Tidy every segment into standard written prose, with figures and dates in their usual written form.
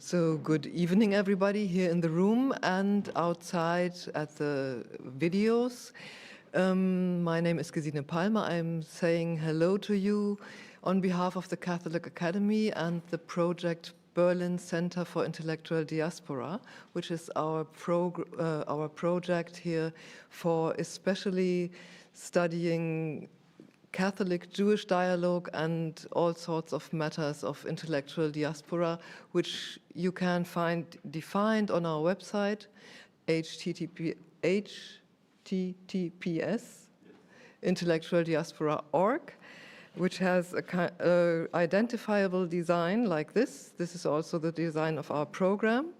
So good evening, everybody here in the room and outside at the videos. My name is Gesine Palmer. I'm saying hello to you on behalf of the Catholic Academy and the project Berlin Center for Intellectual Diaspora, which is our project here for especially studying Catholic Jewish dialogue and all sorts of matters of intellectual diaspora, which you can find defined on our website, https intellectualdiaspora.org, which has a identifiable design like this. This is also the design of our program.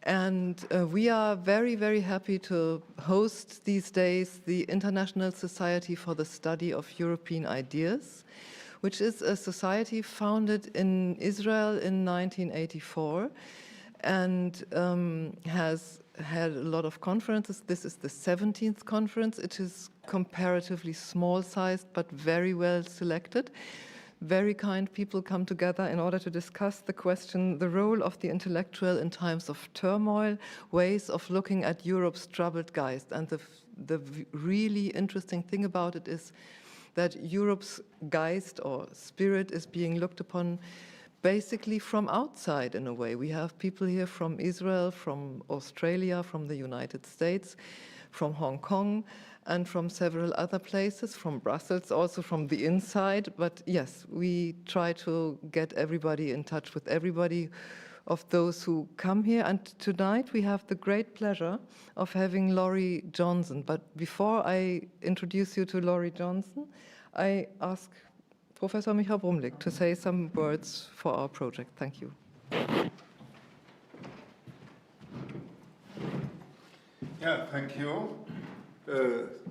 And we are very, very happy to host these days the International Society for the Study of European Ideas, which is a society founded in Israel in 1984 and has had a lot of conferences. This is the 17th conference. It is comparatively small-sized but very well selected. Very kind people come together in order to discuss the question, the role of the intellectual in times of turmoil, ways of looking at Europe's troubled geist. And the really interesting thing about it is that Europe's geist or spirit is being looked upon basically from outside in a way. We have people here from Israel, from Australia, from the United States, from Hong Kong, and from several other places, from Brussels, also from the inside. But yes, we try to get everybody in touch with everybody of those who come here. And tonight we have the great pleasure of having Laurie Johnson. But before I introduce you to Laurie Johnson, I ask Professor Michael Brumlik to say some words for our project. Thank you. Yeah, thank you.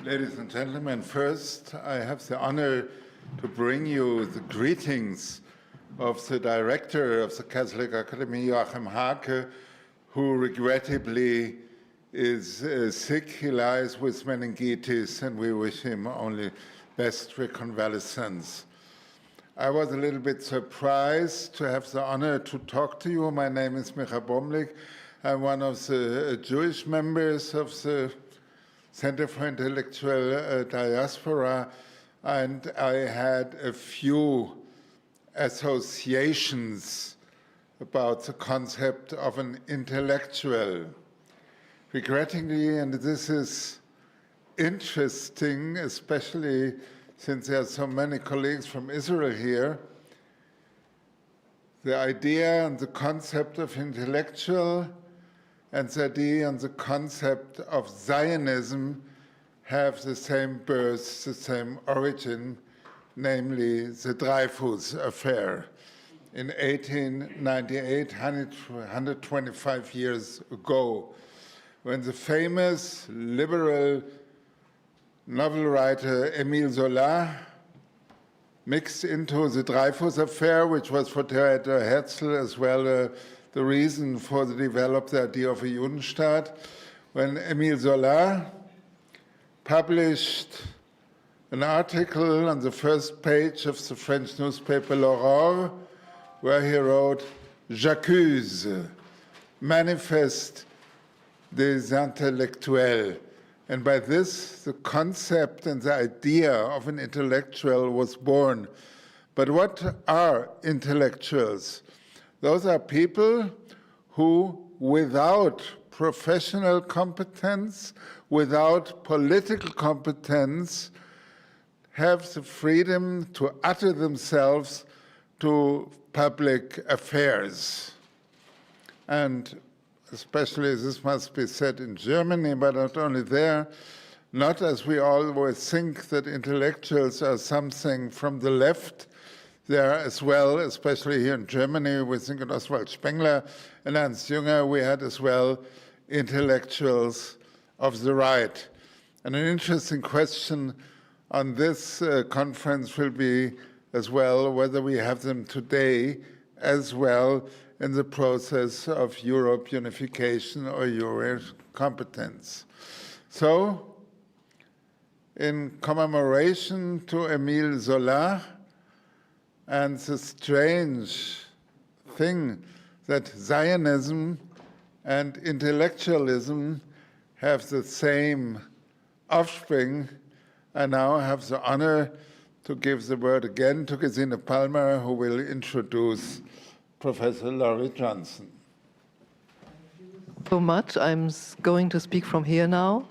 Ladies and gentlemen, first I have the honor to bring you the greetings of the director of the Catholic Academy, Joachim Hake, who regrettably is sick. He lies with meningitis, and we wish him only best reconvalescence. I was a little bit surprised to have the honor to talk to you. My name is Michael Brumlik. I'm one of the Jewish members of the Center for Intellectual Diaspora, and I had a few associations about the concept of an intellectual. Regrettingly, and this is interesting, especially since there are so many colleagues from Israel here, the idea and the concept of intellectual and the idea and the concept of Zionism have the same birth, the same origin, namely the Dreyfus affair in 1898, 125 years ago, when the famous liberal novel writer Émile Zola mixed into the Dreyfus affair, which was for Theodor Herzl as well the reason for the the idea of a Judenstaat, when Émile Zola published an article on the first page of the French newspaper L'Aurore, where he wrote, "J'accuse, manifeste des intellectuels." And by this, the concept and the idea of an intellectual was born. But what are intellectuals? Those are people who, without professional competence, without political competence, have the freedom to utter themselves to public affairs. And especially this must be said in Germany, but not only there, not as we always think that intellectuals are something from the left. There as well, especially here in Germany, we think of Oswald Spengler and Ernst Jünger, we had as well intellectuals of the right. And an interesting question on this conference will be as well whether we have them today as well in the process of Europe unification or Euro competence. So, in commemoration to Émile Zola, and the strange thing that Zionism and intellectualism have the same offspring. I now have the honor to give the word again to Gesine Palmer, who will introduce Professor Laurie Johnson. So much. I'm going to speak from here now.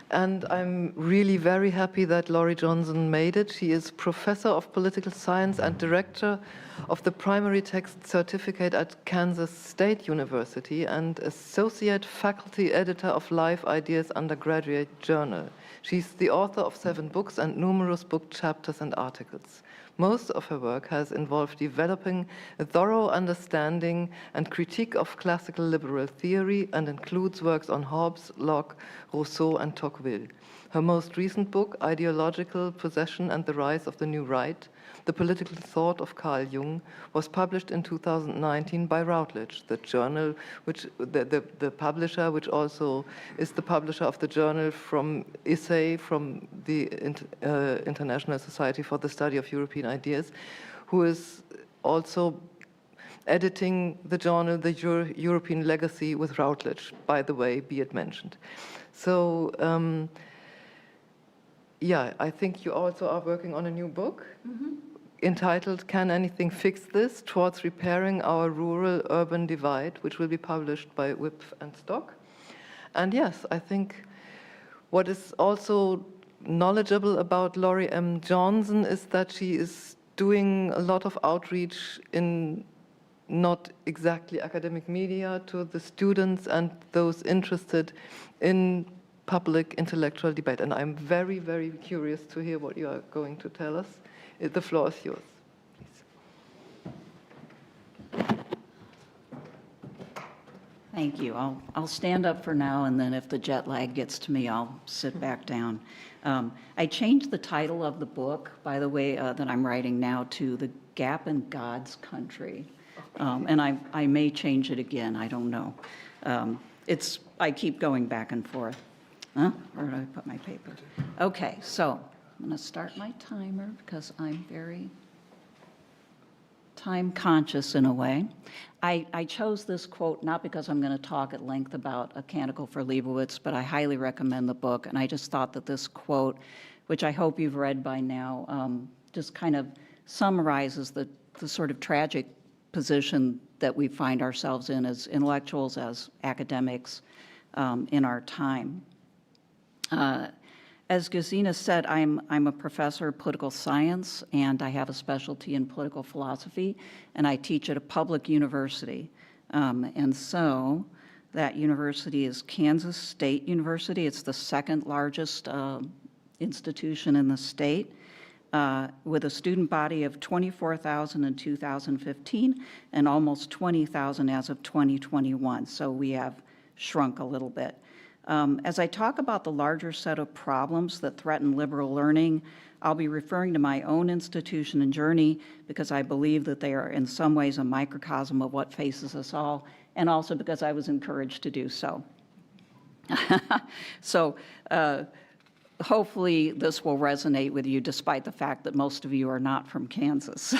And I'm really very happy that Laurie Johnson made it. She is Professor of Political Science and Director of the Primary Text Certificate at Kansas State University and Associate Faculty Editor of Life Ideas Undergraduate Journal. She's the author of 7 books and numerous book chapters and articles. Most of her work has involved developing a thorough understanding and critique of classical liberal theory and includes works on Hobbes, Locke, Rousseau, and Tocqueville. Her most recent book, Ideological Possession and the Rise of the New Right, The Political Thought of Carl Jung, was published in 2019 by Routledge, the journal, the publisher, which also is the publisher of the journal from ISEI, from the International Society for the Study of European Ideas, who is also editing the journal, The European Legacy with Routledge, by the way, be it mentioned. So, yeah, I think you also are working on a new book entitled Can Anything Fix This? Towards Repairing Our Rural-Urban Divide, which will be published by Whip and Stock. And yes, I think what is also knowledgeable about Laurie M. Johnson is that she is doing a lot of outreach in not exactly academic media to the students and those interested in public intellectual debate. And I'm very, very curious to hear what you are going to tell us. The floor is yours, please. Thank you. I'll stand up for now, and then if the jet lag gets to me, I'll sit back down. I changed the title of the book, by the way, that I'm writing now to The Gap in God's Country. And I may change it again, I don't know. I keep going back and forth. Huh? Where did I put my paper? Okay, so I'm going to start my timer because I'm very time conscious in a way. I chose this quote not because I'm going to talk at length about A Canticle for Leibowitz, but I highly recommend the book. And I just thought that this quote, which I hope you've read by now, just kind of summarizes the sort of tragic position that we find ourselves in as intellectuals, as academics in our time. As Gesine said, I'm a professor of political science, and I have a specialty in political philosophy, and I teach at a public university. And so that university is Kansas State University. It's the second largest institution in the state, with a student body of 24,000 in 2015 and almost 20,000 as of 2021. So we have shrunk a little bit. As I talk about the larger set of problems that threaten liberal learning, I'll be referring to my own institution and journey because I believe that they are in some ways a microcosm of what faces us all, and also because I was encouraged to do so. So hopefully this will resonate with you despite the fact that most of you are not from Kansas.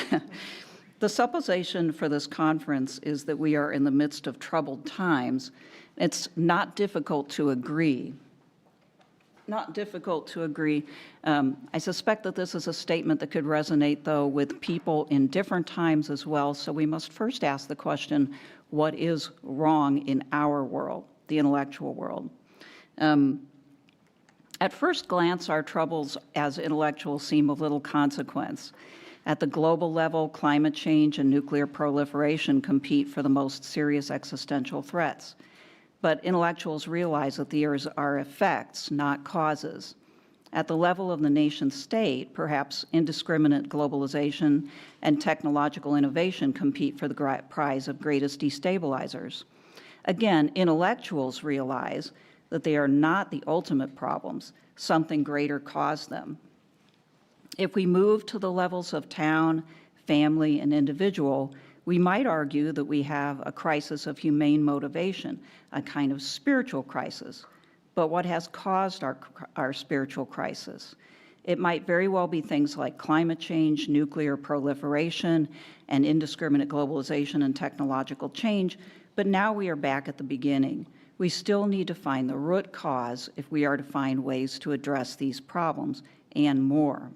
The supposition for this conference is that we are in the midst of troubled times. It's not difficult to agree. Not difficult to agree. I suspect that this is a statement that could resonate, though, with people in different times as well. So we must first ask the question, what is wrong in our world, the intellectual world? At first glance, our troubles as intellectuals seem of little consequence. At the global level, climate change and nuclear proliferation compete for the most serious existential threats. But intellectuals realize that these are effects, not causes. At the level of the nation state, perhaps indiscriminate globalization and technological innovation compete for the prize of greatest destabilizers. Again, intellectuals realize that they are not the ultimate problems. Something greater caused them. If we move to the levels of town, family, and individual, we might argue that we have a crisis of humane motivation, a kind of spiritual crisis. But what has caused our spiritual crisis? It might very well be things like climate change, nuclear proliferation, and indiscriminate globalization and technological change, but now we are back at the beginning. We still need to find the root cause if we are to find ways to address these problems and more.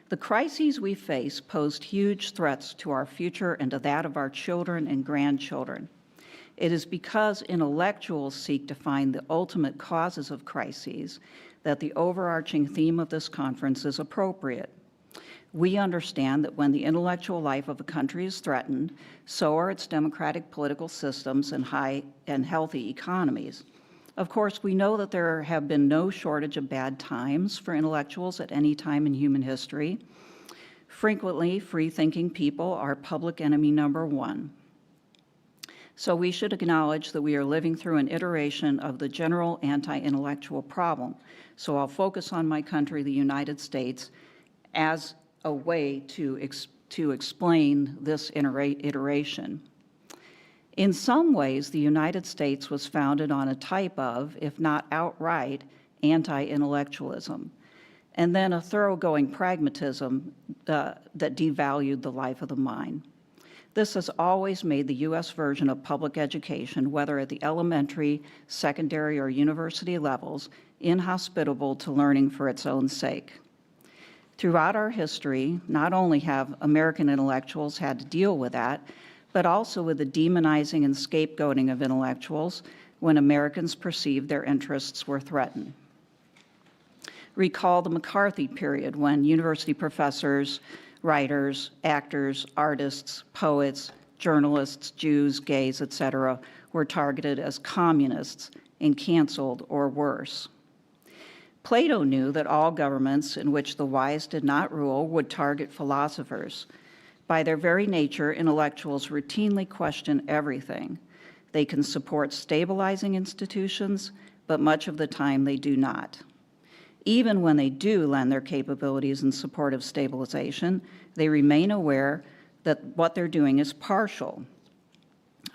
The crises we face pose huge threats to our future and to that of our children and grandchildren. It is because intellectuals seek to find the ultimate causes of crises that the overarching theme of this conference is appropriate. We understand that when the intellectual life of a country is threatened, so are its democratic political systems and high and healthy economies. Of course, we know that there have been no shortage of bad times for intellectuals at any time in human history. Frequently, free-thinking people are public enemy number one. So we should acknowledge that we are living through an iteration of the general anti-intellectual problem. So I'll focus on my country, the United States, as a way to explain this iteration. In some ways, the United States was founded on a type of, if not outright, anti-intellectualism, and then a thoroughgoing pragmatism that devalued the life of the mind. This has always made the U.S. version of public education, whether at the elementary, secondary, or university levels, inhospitable to learning for its own sake. Throughout our history, not only have American intellectuals had to deal with that, but also with the demonizing and scapegoating of intellectuals when Americans perceived their interests were threatened. Recall the McCarthy period when university professors, writers, actors, artists, poets, journalists, Jews, gays, etc., were targeted as communists and canceled or worse. Plato knew that all governments in which the wise did not rule would target philosophers. By their very nature, intellectuals routinely question everything. They can support stabilizing institutions, but much of the time they do not. Even when they do lend their capabilities in support of stabilization, they remain aware that what they're doing is partial,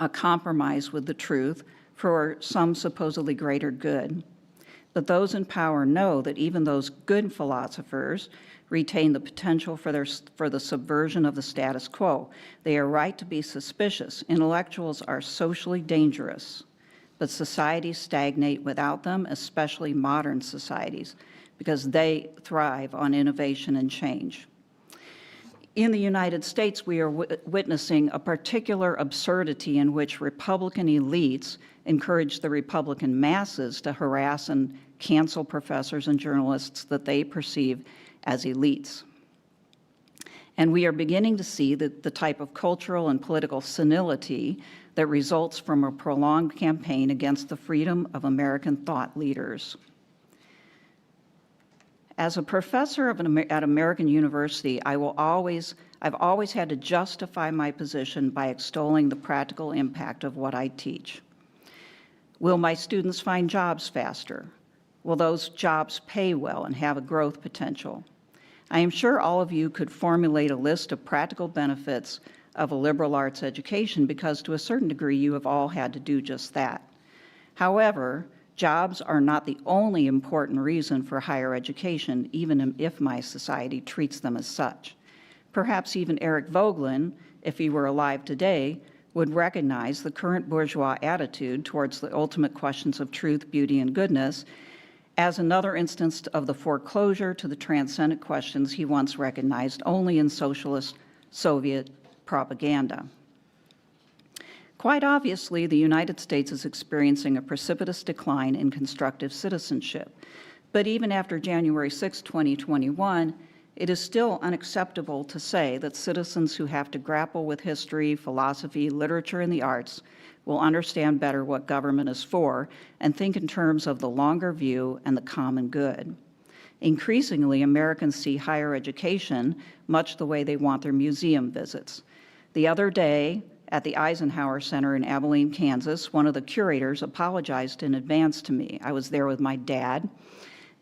a compromise with the truth for some supposedly greater good. But those in power know that even those good philosophers retain the potential for the subversion of the status quo. They are right to be suspicious. Intellectuals are socially dangerous, but societies stagnate without them, especially modern societies, because they thrive on innovation and change. In the United States, we are witnessing a particular absurdity in which Republican elites encourage the Republican masses to harass and cancel professors and journalists that they perceive as elites. And we are beginning to see the type of cultural and political senility that results from a prolonged campaign against the freedom of American thought leaders. As a professor at American University, I've always had to justify my position by extolling the practical impact of what I teach. Will my students find jobs faster? Will those jobs pay well and have a growth potential? I am sure all of you could formulate a list of practical benefits of a liberal arts education because to a certain degree you have all had to do just that. However, jobs are not the only important reason for higher education, even if my society treats them as such. Perhaps even Eric Voegelin, if he were alive today, would recognize the current bourgeois attitude towards the ultimate questions of truth, beauty, and goodness as another instance of the foreclosure to the transcendent questions he once recognized only in socialist Soviet propaganda. Quite obviously, the United States is experiencing a precipitous decline in constructive citizenship. But even after January 6, 2021, it is still unacceptable to say that citizens who have to grapple with history, philosophy, literature, and the arts will understand better what government is for and think in terms of the longer view and the common good. Increasingly, Americans see higher education much the way they want their museum visits. The other day, at the Eisenhower Center in Abilene, Kansas, one of the curators apologized in advance to me. I was there with my dad,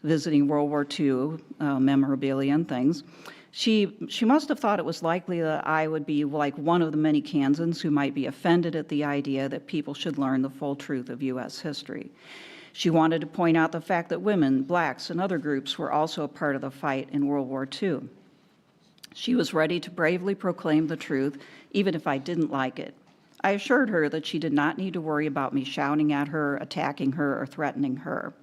visiting World War II memorabilia and things. She must have thought it was likely that I would be like one of the many Kansans who might be offended at the idea that people should learn the full truth of U.S. history. She wanted to point out the fact that women, blacks, and other groups were also a part of the fight in World War II. She was ready to bravely proclaim the truth, even if I didn't like it. I assured her that she did not need to worry about me shouting at her, attacking her, or threatening her.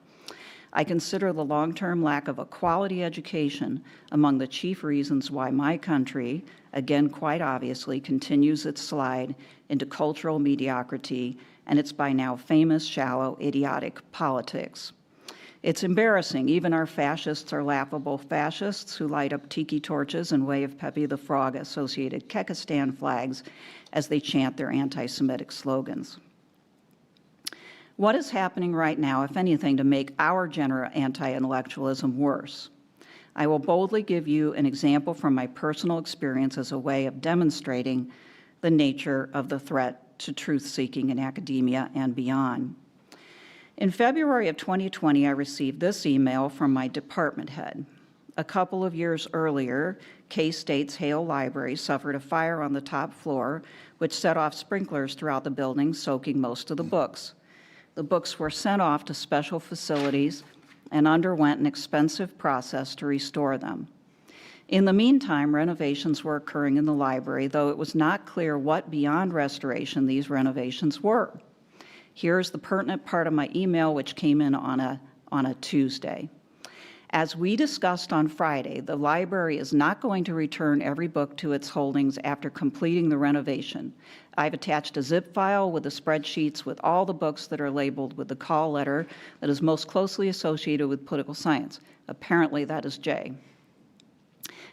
I consider the long-term lack of a quality education among the chief reasons why my country, again quite obviously, continues its slide into cultural mediocrity and its by now famous shallow, idiotic politics. It's embarrassing. Even our fascists are laughable fascists who light up tiki torches and wave Pepe the Frog-associated Kekistan flags as they chant their anti-Semitic slogans. What is happening right now, if anything, to make our general anti-intellectualism worse? I will boldly give you an example from my personal experience as a way of demonstrating the nature of the threat to truth-seeking in academia and beyond. In February of 2020, I received this email from my department head. A couple of years earlier, K-State's Hale Library suffered a fire on the top floor, which set off sprinklers throughout the building, soaking most of the books. The books were sent off to special facilities and underwent an expensive process to restore them. In the meantime, renovations were occurring in the library, though it was not clear what beyond restoration these renovations were. Here's the pertinent part of my email, which came in on a Tuesday. As we discussed on Friday, the library is not going to return every book to its holdings after completing the renovation. I've attached a zip file with the spreadsheets with all the books that are labeled with the call letter that is most closely associated with political science. Apparently that is J.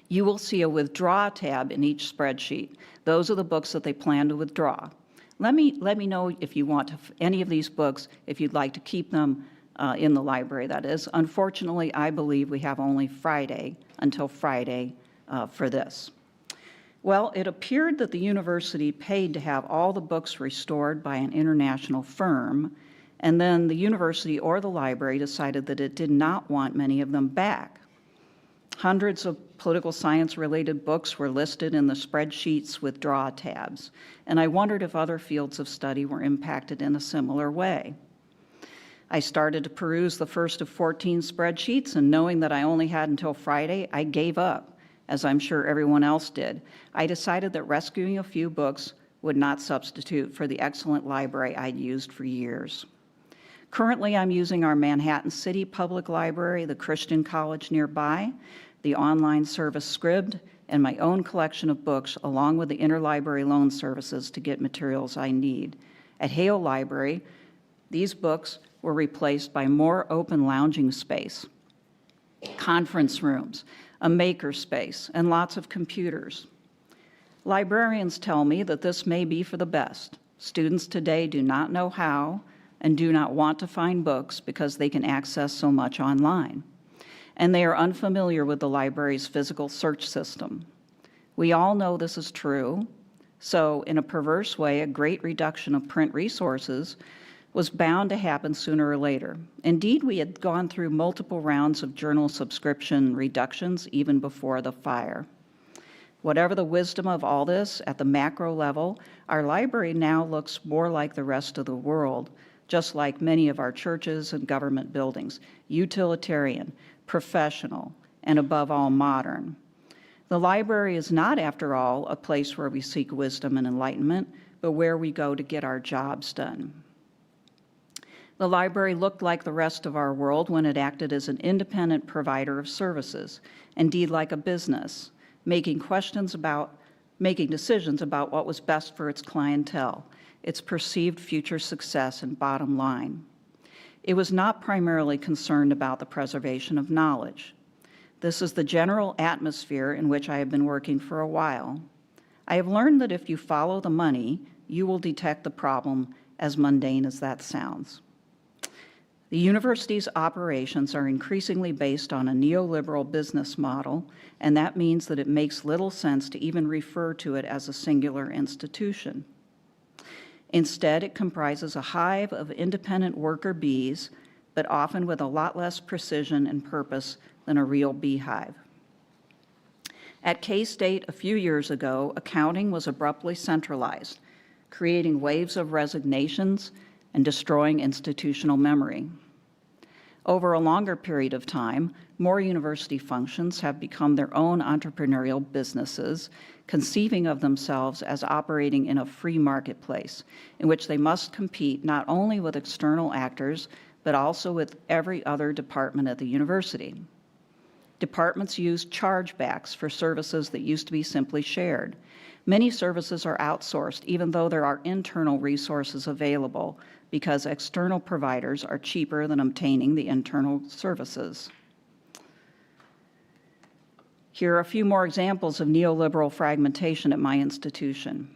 You will see a withdraw tab in each spreadsheet. Those are the books that they plan to withdraw. Let me know if you want any of these books, if you'd like to keep them in the library, that is. Unfortunately, I believe we have only until Friday for this. Well, it appeared that the university paid to have all the books restored by an international firm, and then the university or the library decided that it did not want many of them back. Hundreds of political science-related books were listed in the spreadsheets withdraw tabs, and I wondered if other fields of study were impacted in a similar way. I started to peruse the first of 14 spreadsheets, and knowing that I only had until Friday, I gave up, as I'm sure everyone else did. I decided that rescuing a few books would not substitute for the excellent library I'd used for years. Currently, I'm using our Manhattan City Public Library, the Christian College nearby, the online service Scribd, and my own collection of books, along with the interlibrary loan services to get materials I need. At Hale Library, these books were replaced by more open lounging space, conference rooms, a maker space, and lots of computers. Librarians tell me that this may be for the best. Students today do not know how and do not want to find books because they can access so much online. And they are unfamiliar with the library's physical search system. We all know this is true, so in a perverse way, a great reduction of print resources was bound to happen sooner or later. Indeed, we had gone through multiple rounds of journal subscription reductions even before the fire. Whatever the wisdom of all this, at the macro level, our library now looks more like the rest of the world, just like many of our churches and government buildings, utilitarian, professional, and above all, modern. The library is not, after all, a place where we seek wisdom and enlightenment, but where we go to get our jobs done. The library looked like the rest of our world when it acted as an independent provider of services, indeed like a business, making decisions about what was best for its clientele, its perceived future success and bottom line. It was not primarily concerned about the preservation of knowledge. This is the general atmosphere in which I have been working for a while. I have learned that if you follow the money, you will detect the problem, as mundane as that sounds. The university's operations are increasingly based on a neoliberal business model, and that means that it makes little sense to even refer to it as a singular institution. Instead, it comprises a hive of independent worker bees, but often with a lot less precision and purpose than a real beehive. At K-State a few years ago, accounting was abruptly centralized, creating waves of resignations and destroying institutional memory. Over a longer period of time, more university functions have become their own entrepreneurial businesses, conceiving of themselves as operating in a free marketplace in which they must compete not only with external actors, but also with every other department at the university. Departments use chargebacks for services that used to be simply shared. Many services are outsourced, even though there are internal resources available, because external providers are cheaper than obtaining the internal services. Here are a few more examples of neoliberal fragmentation at my institution.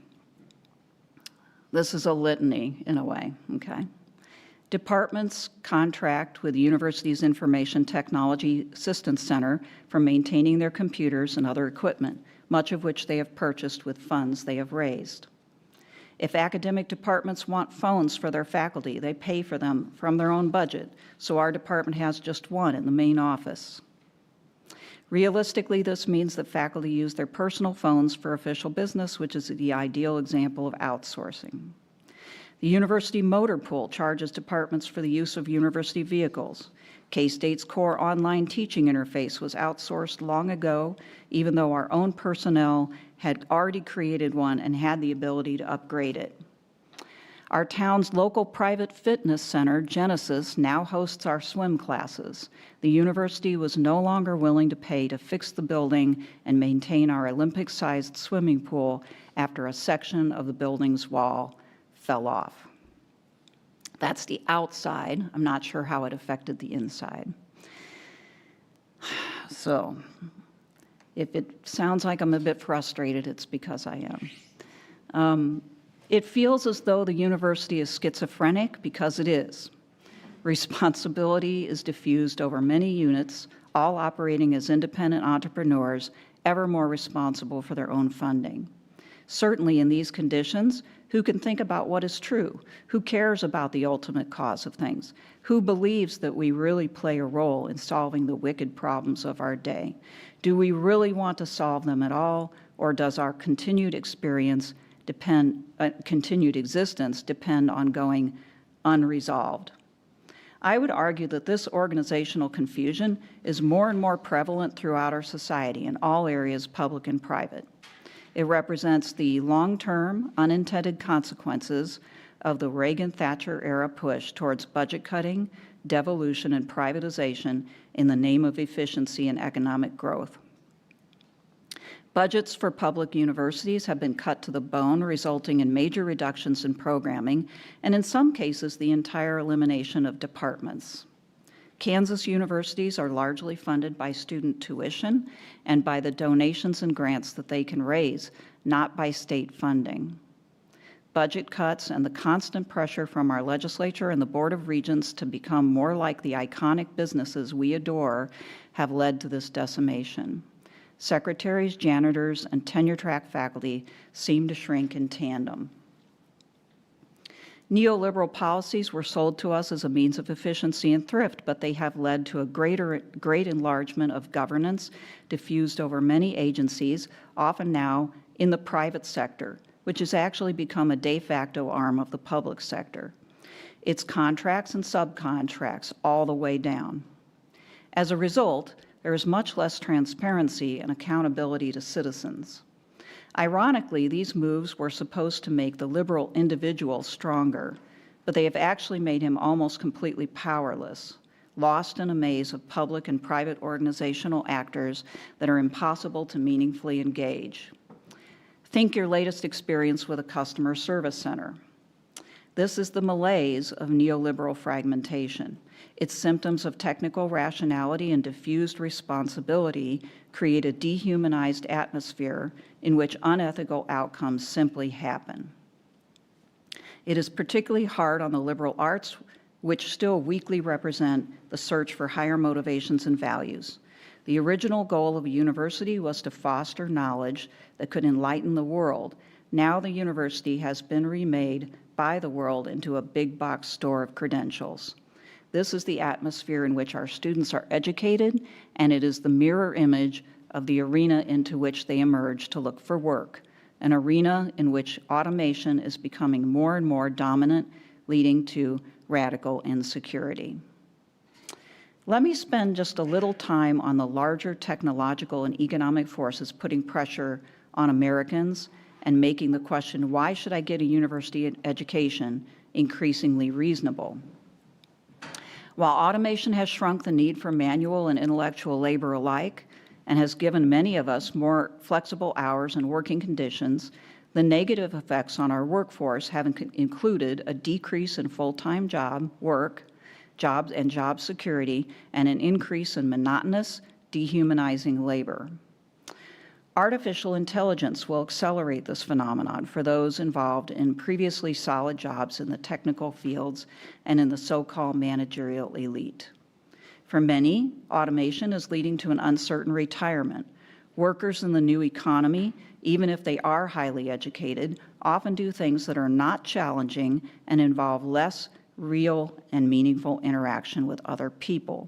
This is a litany, in a way, okay? Departments contract with the university's Information Technology Assistance Center for maintaining their computers and other equipment, much of which they have purchased with funds they have raised. If academic departments want phones for their faculty, they pay for them from their own budget, so our department has just one in the main office. Realistically, this means that faculty use their personal phones for official business, which is the ideal example of outsourcing. The university motor pool charges departments for the use of university vehicles. K-State's core online teaching interface was outsourced long ago, even though our own personnel had already created one and had the ability to upgrade it. Our town's local private fitness center, Genesis, now hosts our swim classes. The university was no longer willing to pay to fix the building and maintain our Olympic-sized swimming pool after a section of the building's wall fell off. That's the outside. I'm not sure how it affected the inside. So, if it sounds like I'm a bit frustrated, it's because I am. It feels as though the university is schizophrenic, because it is. Responsibility is diffused over many units, all operating as independent entrepreneurs, ever more responsible for their own funding. Certainly in these conditions, who can think about what is true? Who cares about the ultimate cause of things? Who believes that we really play a role in solving the wicked problems of our day? Do we really want to solve them at all, or does our continued existence depend on going unresolved? I would argue that this organizational confusion is more and more prevalent throughout our society in all areas, public and private. It represents the long-term unintended consequences of the Reagan-Thatcher era push towards budget cutting, devolution, and privatization in the name of efficiency and economic growth. Budgets for public universities have been cut to the bone, resulting in major reductions in programming, and in some cases, the entire elimination of departments. Kansas universities are largely funded by student tuition and by the donations and grants that they can raise, not by state funding. Budget cuts and the constant pressure from our legislature and the Board of Regents to become more like the iconic businesses we adore have led to this decimation. Secretaries, janitors, and tenure-track faculty seem to shrink in tandem. Neoliberal policies were sold to us as a means of efficiency and thrift, but they have led to a great enlargement of governance diffused over many agencies, often now in the private sector, which has actually become a de facto arm of the public sector. It's contracts and subcontracts all the way down. As a result, there is much less transparency and accountability to citizens. Ironically, these moves were supposed to make the liberal individual stronger, but they have actually made him almost completely powerless, lost in a maze of public and private organizational actors that are impossible to meaningfully engage. Think your latest experience with a customer service center. This is the malaise of neoliberal fragmentation. Its symptoms of technical rationality and diffused responsibility create a dehumanized atmosphere in which unethical outcomes simply happen. It is particularly hard on the liberal arts, which still weakly represent the search for higher motivations and values. The original goal of a university was to foster knowledge that could enlighten the world. Now the university has been remade by the world into a big box store of credentials. This is the atmosphere in which our students are educated, and it is the mirror image of the arena into which they emerge to look for work, an arena in which automation is becoming more and more dominant, leading to radical insecurity. Let me spend just a little time on the larger technological and economic forces putting pressure on Americans and making the question, why should I get a university education, increasingly reasonable. While automation has shrunk the need for manual and intellectual labor alike and has given many of us more flexible hours and working conditions, the negative effects on our workforce have included a decrease in full-time jobs and job security, and an increase in monotonous, dehumanizing labor. Artificial intelligence will accelerate this phenomenon for those involved in previously solid jobs in the technical fields and in the so-called managerial elite. For many, automation is leading to an uncertain retirement. Workers in the new economy, even if they are highly educated, often do things that are not challenging and involve less real and meaningful interaction with other people.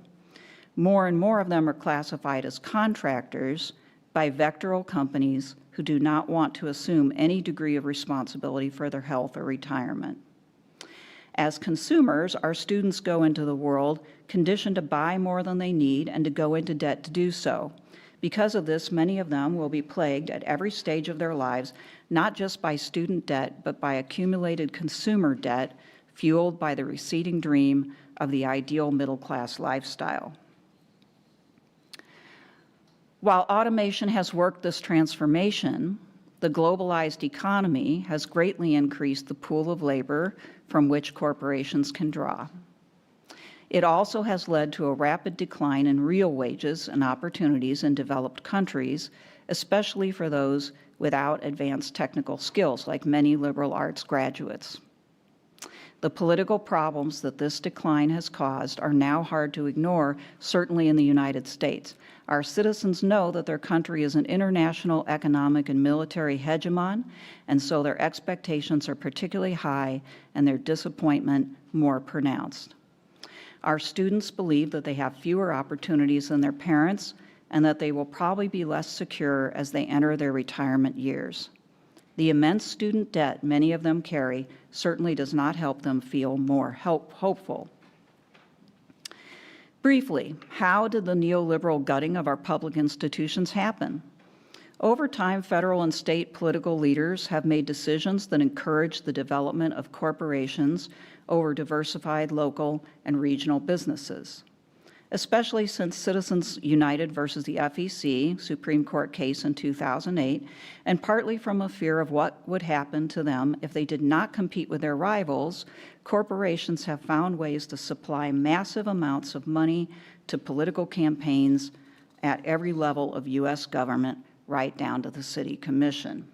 More and more of them are classified as contractors by vectoral companies who do not want to assume any degree of responsibility for their health or retirement. As consumers, our students go into the world conditioned to buy more than they need and to go into debt to do so. Because of this, many of them will be plagued at every stage of their lives, not just by student debt, but by accumulated consumer debt fueled by the receding dream of the ideal middle-class lifestyle. While automation has worked this transformation, the globalized economy has greatly increased the pool of labor from which corporations can draw. It also has led to a rapid decline in real wages and opportunities in developed countries, especially for those without advanced technical skills, like many liberal arts graduates. The political problems that this decline has caused are now hard to ignore, certainly in the United States. Our citizens know that their country is an international economic and military hegemon, and so their expectations are particularly high and their disappointment more pronounced. Our students believe that they have fewer opportunities than their parents and that they will probably be less secure as they enter their retirement years. The immense student debt many of them carry certainly does not help them feel more hopeful. Briefly, how did the neoliberal gutting of our public institutions happen? Over time, federal and state political leaders have made decisions that encourage the development of corporations over diversified local and regional businesses, especially since Citizens United versus the FEC, Supreme Court case in 2008, and partly from a fear of what would happen to them if they did not compete with their rivals, corporations have found ways to supply massive amounts of money to political campaigns at every level of U.S. government, right down to the city commission.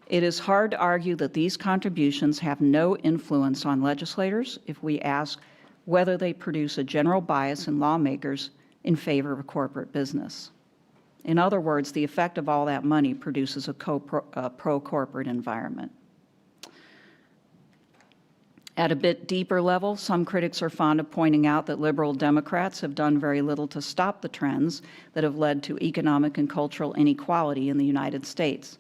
It is hard to argue that these contributions have no influence on legislators if we ask whether they produce a general bias in lawmakers in favor of corporate business. In other words, the effect of all that money produces a pro-corporate environment. At a bit deeper level, some critics are fond of pointing out that liberal Democrats have done very little to stop the trends that have led to economic and cultural inequality in the United States.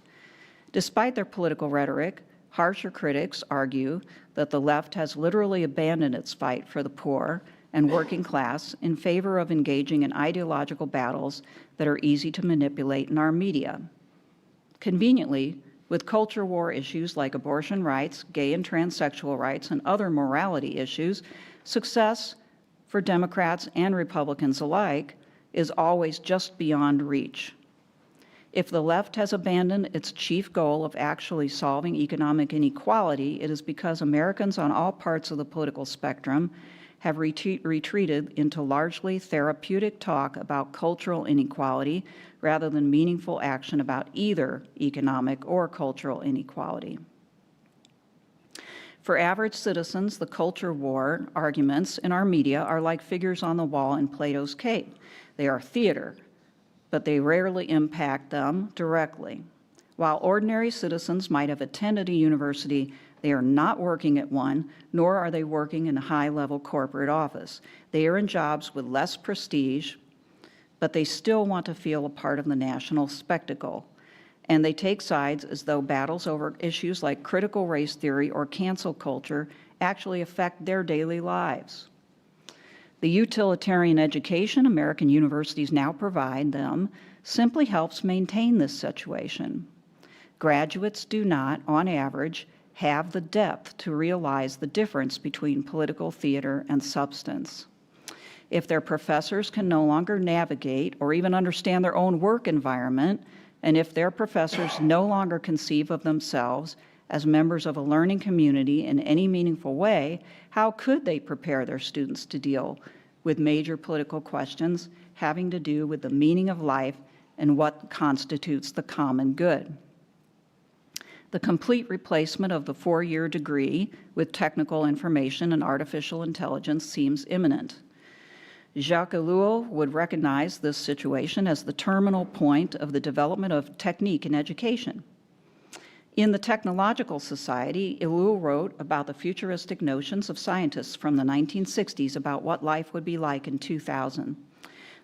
Despite their political rhetoric, harsher critics argue that the left has literally abandoned its fight for the poor and working class in favor of engaging in ideological battles that are easy to manipulate in our media. Conveniently, with culture war issues like abortion rights, gay and transsexual rights, and other morality issues, success for Democrats and Republicans alike is always just beyond reach. If the left has abandoned its chief goal of actually solving economic inequality, it is because Americans on all parts of the political spectrum have retreated into largely therapeutic talk about cultural inequality rather than meaningful action about either economic or cultural inequality. For average citizens, the culture war arguments in our media are like figures on the wall in Plato's cave. They are theater, but they rarely impact them directly. While ordinary citizens might have attended a university, they are not working at one, nor are they working in a high-level corporate office. They are in jobs with less prestige, but they still want to feel a part of the national spectacle. And they take sides as though battles over issues like critical race theory or cancel culture actually affect their daily lives. The utilitarian education American universities now provide them simply helps maintain this situation. Graduates do not, on average, have the depth to realize the difference between political theater and substance. If their professors can no longer navigate or even understand their own work environment, and if their professors no longer conceive of themselves as members of a learning community in any meaningful way, how could they prepare their students to deal with major political questions having to do with the meaning of life and what constitutes the common good? The complete replacement of the four-year degree with technical information and artificial intelligence seems imminent. Jacques Ellul would recognize this situation as the terminal point of the development of technique in education. In the Technological Society, Ellul wrote about the futuristic notions of scientists from the 1960s about what life would be like in 2000.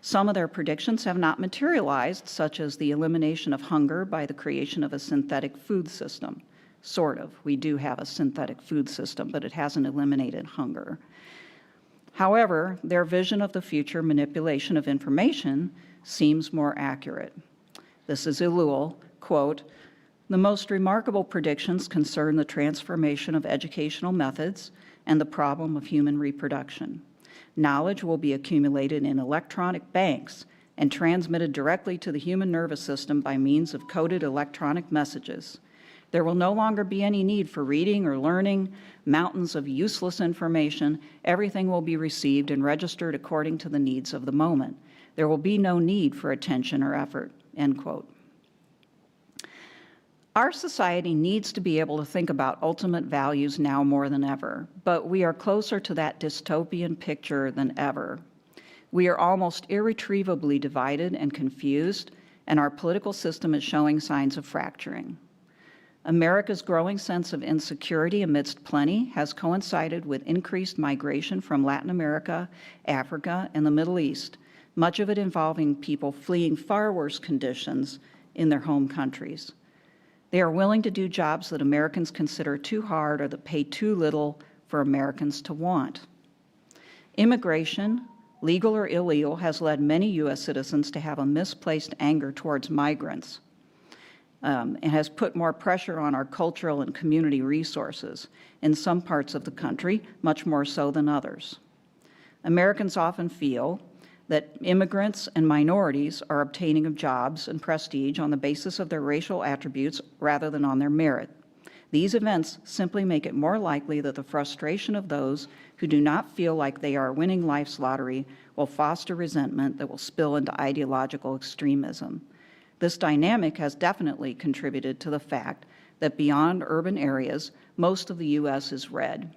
Some of their predictions have not materialized, such as the elimination of hunger by the creation of a synthetic food system. Sort of. We do have a synthetic food system, but it hasn't eliminated hunger. However, their vision of the future manipulation of information seems more accurate. This is Ellul, quote, "The most remarkable predictions concern the transformation of educational methods and the problem of human reproduction. Knowledge will be accumulated in electronic banks and transmitted directly to the human nervous system by means of coded electronic messages. There will no longer be any need for reading or learning mountains of useless information. Everything will be received and registered according to the needs of the moment. There will be no need for attention or effort," end quote. Our society needs to be able to think about ultimate values now more than ever, but we are closer to that dystopian picture than ever. We are almost irretrievably divided and confused, and our political system is showing signs of fracturing. America's growing sense of insecurity amidst plenty has coincided with increased migration from Latin America, Africa, and the Middle East, much of it involving people fleeing far worse conditions in their home countries. They are willing to do jobs that Americans consider too hard or that pay too little for Americans to want. Immigration, legal or illegal, has led many U.S. citizens to have a misplaced anger towards migrants and has put more pressure on our cultural and community resources, in some parts of the country, much more so than others. Americans often feel that immigrants and minorities are obtaining of jobs and prestige on the basis of their racial attributes rather than on their merit. These events simply make it more likely that the frustration of those who do not feel like they are winning life's lottery will foster resentment that will spill into ideological extremism. This dynamic has definitely contributed to the fact that beyond urban areas, most of the U.S. is red.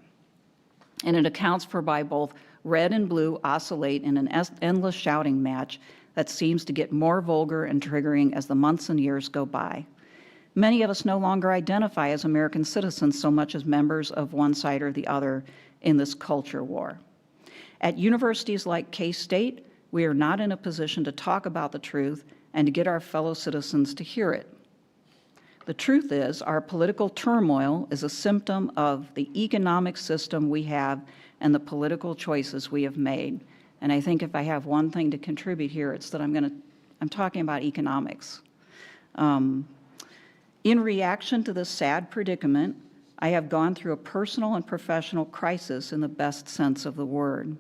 And it accounts for why both red and blue oscillate in an endless shouting match that seems to get more vulgar and triggering as the months and years go by. Many of us no longer identify as American citizens so much as members of one side or the other in this culture war. At universities like K-State, we are not in a position to talk about the truth and to get our fellow citizens to hear it. The truth is, our political turmoil is a symptom of the economic system we have and the political choices we have made. And I think if I have one thing to contribute here, it's that I'm talking about economics. In reaction to this sad predicament, I have gone through a personal and professional crisis in the best sense of the word.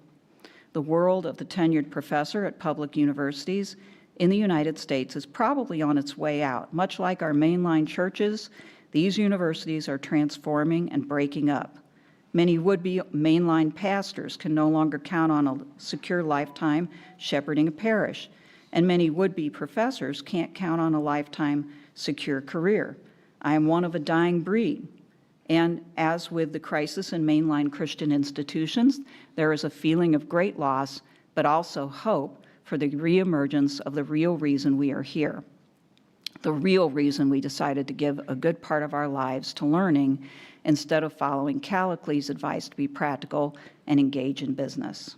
The world of the tenured professor at public universities in the United States is probably on its way out. Much like our mainline churches, these universities are transforming and breaking up. Many would-be mainline pastors can no longer count on a secure lifetime shepherding a parish, and many would-be professors can't count on a lifetime secure career. I am one of a dying breed, and as with the crisis in mainline Christian institutions, there is a feeling of great loss, but also hope for the reemergence of the real reason we are here, the real reason we decided to give a good part of our lives to learning instead of following Callicles' advice to be practical and engage in business.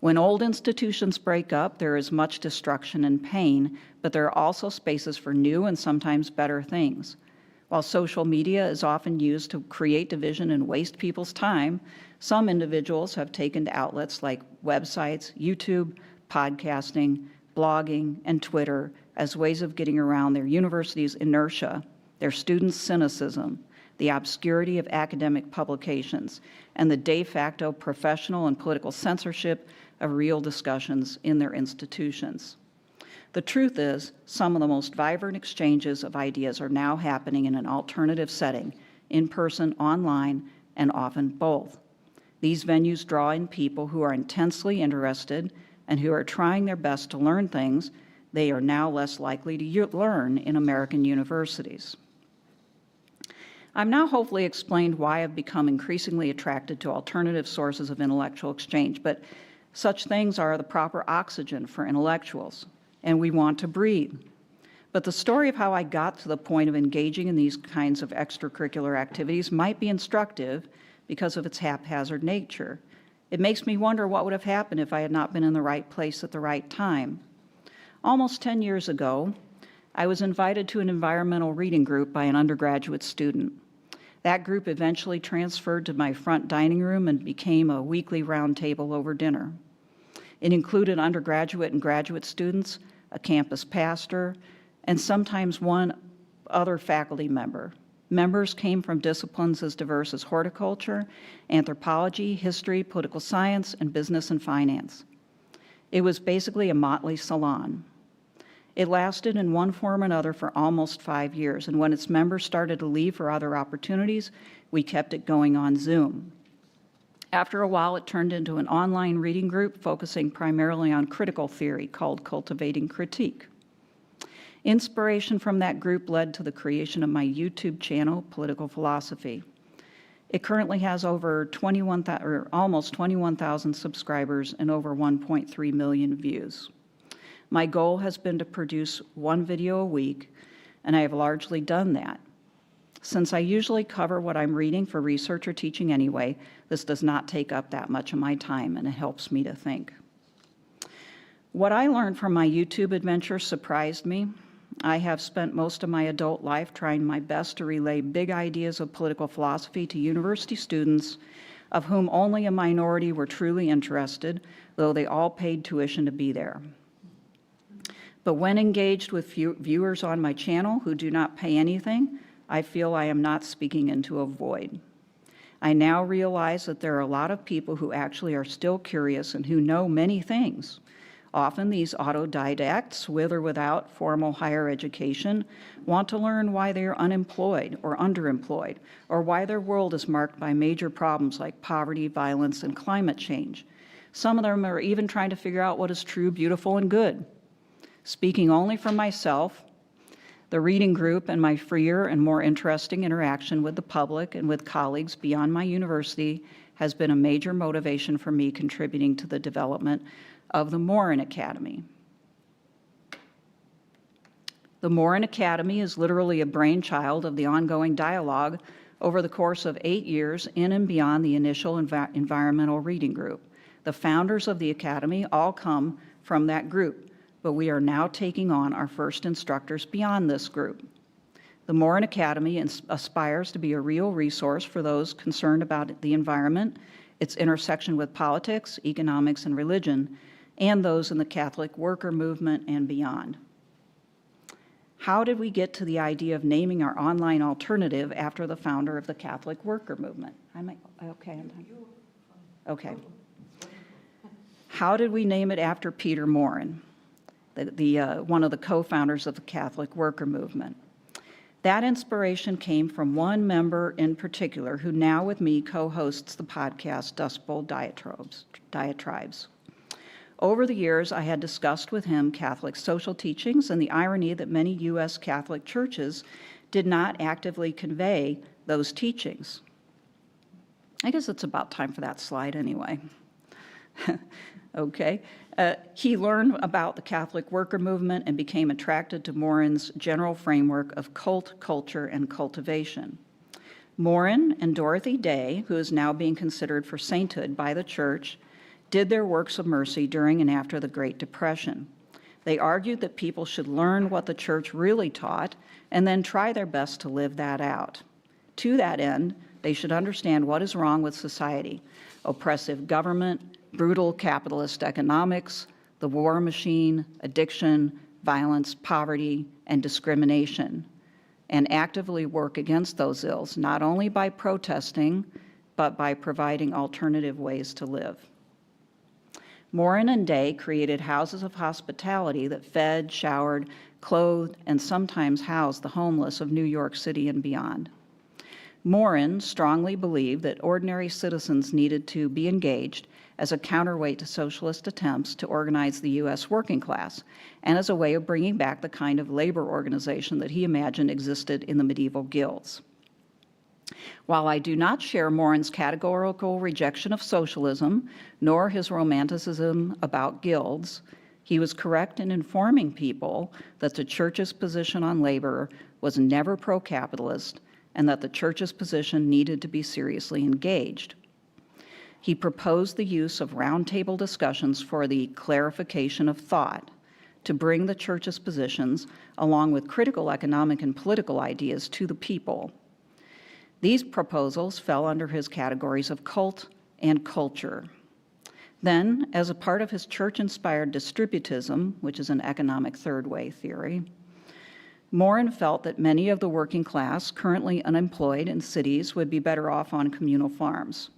When old institutions break up, there is much destruction and pain, but there are also spaces for new and sometimes better things. While social media is often used to create division and waste people's time, some individuals have taken to outlets like websites, YouTube, podcasting, blogging, and Twitter as ways of getting around their university's inertia, their students' cynicism, the obscurity of academic publications, and the de facto professional and political censorship of real discussions in their institutions. The truth is, some of the most vibrant exchanges of ideas are now happening in an alternative setting, in person, online, and often both. These venues draw in people who are intensely interested and who are trying their best to learn things they are now less likely to learn in American universities. I've now hopefully explained why I've become increasingly attracted to alternative sources of intellectual exchange, but such things are the proper oxygen for intellectuals, and we want to breathe. But the story of how I got to the point of engaging in these kinds of extracurricular activities might be instructive because of its haphazard nature. It makes me wonder what would have happened if I had not been in the right place at the right time. Almost 10 years ago, I was invited to an environmental reading group by an undergraduate student. That group eventually transferred to my front dining room and became a weekly roundtable over dinner. It included undergraduate and graduate students, a campus pastor, and sometimes one other faculty member. Members came from disciplines as diverse as horticulture, anthropology, history, political science, and business and finance. It was basically a motley salon. It lasted in one form or another for almost 5 years, and when its members started to leave for other opportunities, we kept it going on Zoom. After a while, it turned into an online reading group focusing primarily on critical theory called Cultivating Critique. Inspiration from that group led to the creation of my YouTube channel, Political Philosophy. It currently has over almost 21,000 subscribers and over 1.3 million views. My goal has been to produce one video a week, and I have largely done that. Since I usually cover what I'm reading for research or teaching anyway, this does not take up that much of my time, and it helps me to think. What I learned from my YouTube adventure surprised me. I have spent most of my adult life trying my best to relay big ideas of political philosophy to university students, of whom only a minority were truly interested, though they all paid tuition to be there. But when engaged with viewers on my channel who do not pay anything, I feel I am not speaking into a void. I now realize that there are a lot of people who actually are still curious and who know many things. Often these autodidacts, with or without formal higher education, want to learn why they are unemployed or underemployed, or why their world is marked by major problems like poverty, violence, and climate change. Some of them are even trying to figure out what is true, beautiful, and good. Speaking only for myself, the reading group, and my freer and more interesting interaction with the public and with colleagues beyond my university has been a major motivation for me contributing to the development of the Morin Academy. The Morin Academy is literally a brainchild of the ongoing dialogue over the course of 8 years in and beyond the initial environmental reading group. The founders of the Academy all come from that group, but we are now taking on our first instructors beyond this group. The Morin Academy aspires to be a real resource for those concerned about the environment, its intersection with politics, economics, and religion, and those in the Catholic worker movement and beyond. How did we get to the idea of naming our online alternative after the founder of the Catholic worker movement? Okay. How did we name it after Peter Morin, one of the co-founders of the Catholic worker movement? That inspiration came from one member in particular who now with me co-hosts the podcast Dust Bowl Diatribes. Over the years, I had discussed with him Catholic social teachings and the irony that many U.S. Catholic churches did not actively convey those teachings. I guess it's about time for that slide anyway. Okay. He learned about the Catholic worker movement and became attracted to Morin's general framework of cult, culture, and cultivation. Morin and Dorothy Day, who is now being considered for sainthood by the Church, did their works of mercy during and after the Great Depression. They argued that people should learn what the church really taught and then try their best to live that out. To that end, they should understand what is wrong with society: oppressive government, brutal capitalist economics, the war machine, addiction, violence, poverty, and discrimination, and actively work against those ills, not only by protesting, but by providing alternative ways to live. Morin and Day created houses of hospitality that fed, showered, clothed, and sometimes housed the homeless of New York City and beyond. Morin strongly believed that ordinary citizens needed to be engaged as a counterweight to socialist attempts to organize the U.S. working class, and as a way of bringing back the kind of labor organization that he imagined existed in the medieval guilds. While I do not share Morin's categorical rejection of socialism, nor his romanticism about guilds, he was correct in informing people that the church's position on labor was never pro-capitalist and that the church's position needed to be seriously engaged. He proposed the use of roundtable discussions for the clarification of thought to bring the church's positions, along with critical economic and political ideas, to the people. These proposals fell under his categories of cult and culture. Then, as a part of his church-inspired distributism, which is an economic third-way theory, Morin felt that many of the working class currently unemployed in cities would be better off on communal farms,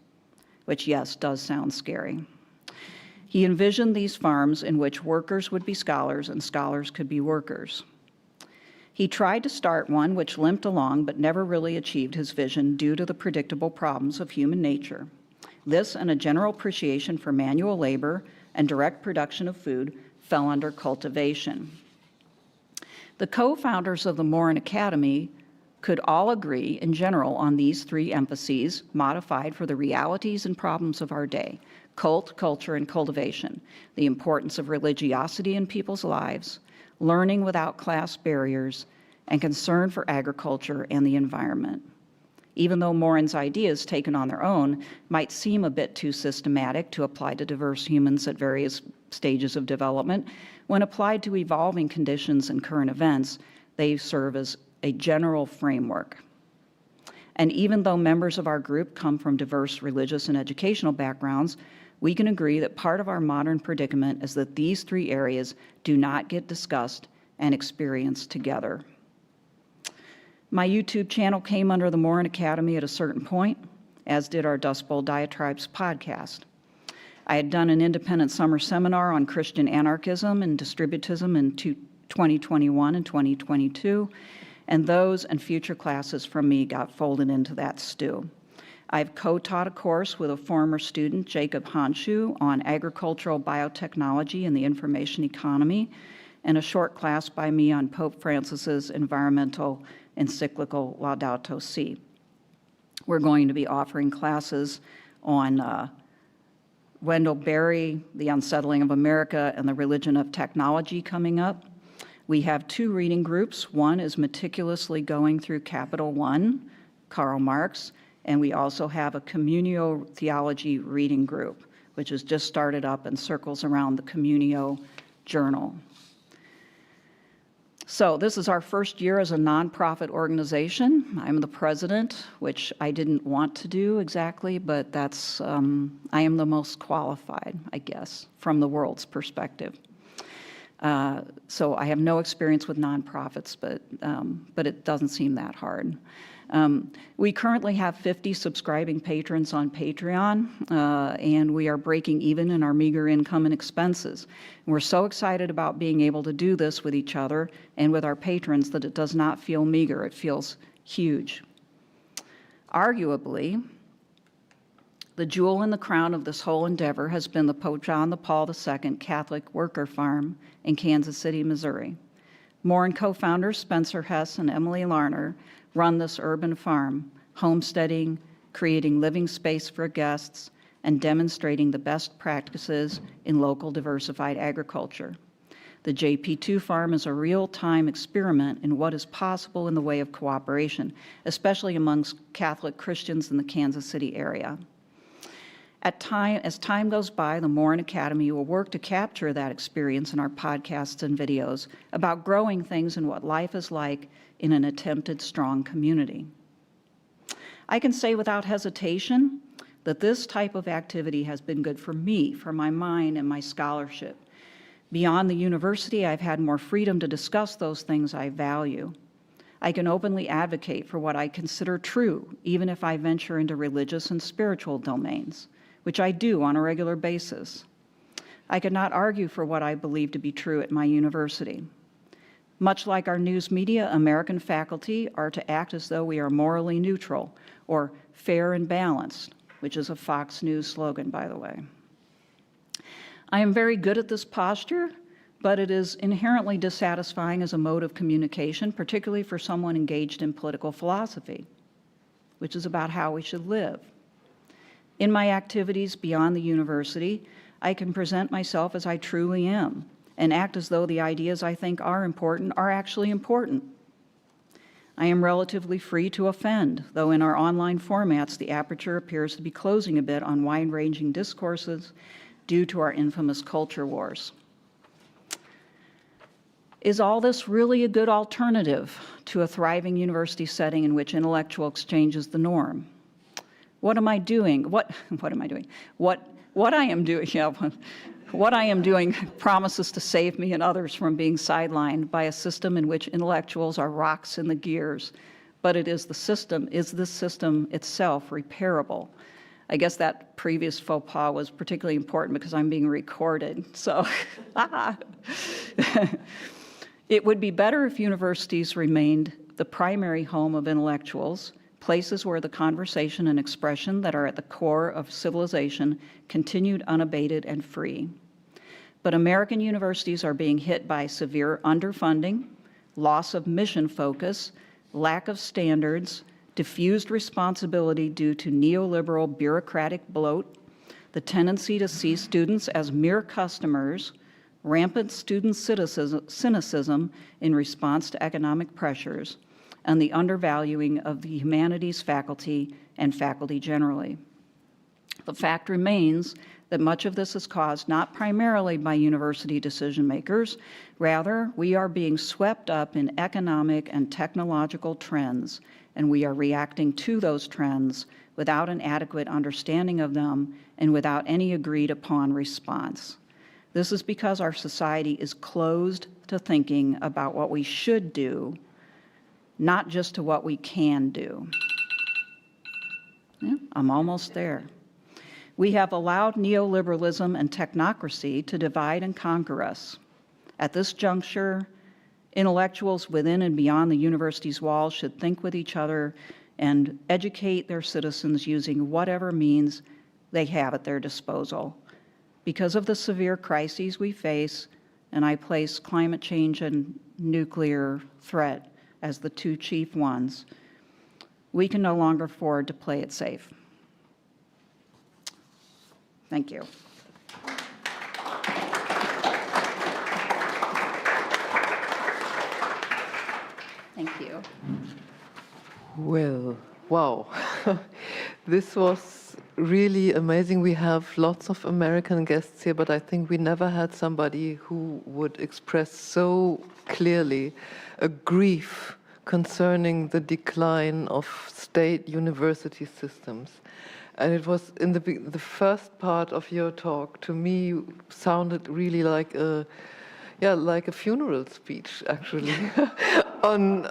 which, yes, does sound scary. He envisioned these farms in which workers would be scholars and scholars could be workers. He tried to start one which limped along but never really achieved his vision due to the predictable problems of human nature. This and a general appreciation for manual labor and direct production of food fell under cultivation. The co-founders of the Morin Academy could all agree in general on these three emphases, modified for the realities and problems of our day: cult, culture, and cultivation, the importance of religiosity in people's lives, learning without class barriers, and concern for agriculture and the environment. Even though Morin's ideas, taken on their own, might seem a bit too systematic to apply to diverse humans at various stages of development, when applied to evolving conditions and current events, they serve as a general framework. And even though members of our group come from diverse religious and educational backgrounds, we can agree that part of our modern predicament is that these three areas do not get discussed and experienced together. My YouTube channel came under the Morin Academy at a certain point, as did our Dust Bowl Diatribes podcast. I had done an independent summer seminar on Christian anarchism and distributism in 2021 and 2022, and those and future classes from me got folded into that stew. I've co-taught a course with a former student, Jacob Honshu, on agricultural biotechnology and the information economy, and a short class by me on Pope Francis's environmental encyclical Laudato Si. We're going to be offering classes on Wendell Berry, The Unsettling of America, and the Religion of Technology coming up. We have two reading groups. One is meticulously going through Capital One, Karl Marx, and we also have a communio theology reading group, which has just started up and circles around the Communio Journal. So this is our first year as a nonprofit organization. I'm the president, which I didn't want to do exactly, but that's, I am the most qualified, I guess, from the world's perspective. So I have no experience with nonprofits, but it doesn't seem that hard. We currently have 50 subscribing patrons on Patreon, and we are breaking even in our meager income and expenses. And we're so excited about being able to do this with each other and with our patrons that it does not feel meager, it feels huge. Arguably, the jewel in the crown of this whole endeavor has been the Pope John Paul II Catholic Worker Farm in Kansas City, Missouri. Morin co-founders Spencer Hess and Emily Larner run this urban farm, homesteading, creating living space for guests, and demonstrating the best practices in local diversified agriculture. The JP2 farm is a real-time experiment in what is possible in the way of cooperation, especially amongst Catholic Christians in the Kansas City area. As time goes by, the Morin Academy will work to capture that experience in our podcasts and videos about growing things and what life is like in an attempted strong community. I can say without hesitation that this type of activity has been good for me, for my mind and my scholarship. Beyond the university, I've had more freedom to discuss those things I value. I can openly advocate for what I consider true, even if I venture into religious and spiritual domains, which I do on a regular basis. I could not argue for what I believe to be true at my university. Much like our news media, American faculty are to act as though we are morally neutral or fair and balanced, which is a Fox News slogan, by the way. I am very good at this posture, but it is inherently dissatisfying as a mode of communication, particularly for someone engaged in political philosophy, which is about how we should live. In my activities beyond the university, I can present myself as I truly am and act as though the ideas I think are important are actually important. I am relatively free to offend, though in our online formats, the aperture appears to be closing a bit on wide-ranging discourses due to our infamous culture wars. Is all this really a good alternative to a thriving university setting in which intellectual exchange is the norm? What am I doing? What am I doing? What I am doing, yeah, what I am doing promises to save me and others from being sidelined by a system in which intellectuals are rocks in the gears. But is this system itself repairable? I guess that previous faux pas was particularly important because I'm being recorded, so. It would be better if universities remained the primary home of intellectuals, places where the conversation and expression that are at the core of civilization continued unabated and free. But American universities are being hit by severe underfunding, loss of mission focus, lack of standards, diffused responsibility due to neoliberal bureaucratic bloat, the tendency to see students as mere customers, rampant student cynicism in response to economic pressures, and the undervaluing of the humanities faculty and faculty generally. The fact remains that much of this is caused not primarily by university decision makers, rather we are being swept up in economic and technological trends, and we are reacting to those trends without an adequate understanding of them and without any agreed upon response. This is because our society is closed to thinking about what we should do, not just to what we can do. Yeah, I'm almost there. We have allowed neoliberalism and technocracy to divide and conquer us. At this juncture, intellectuals within and beyond the university's walls should think with each other and educate their citizens using whatever means they have at their disposal. Because of the severe crises we face, and I place climate change and nuclear threat as the two chief ones, we can no longer afford to play it safe. Thank you. Thank you. Well, wow. This was really amazing. We have lots of American guests here, but I think we never had somebody who would express so clearly a grief concerning the decline of state university systems. And it was in the first part of your talk, to me, sounded really like a funeral speech, actually, on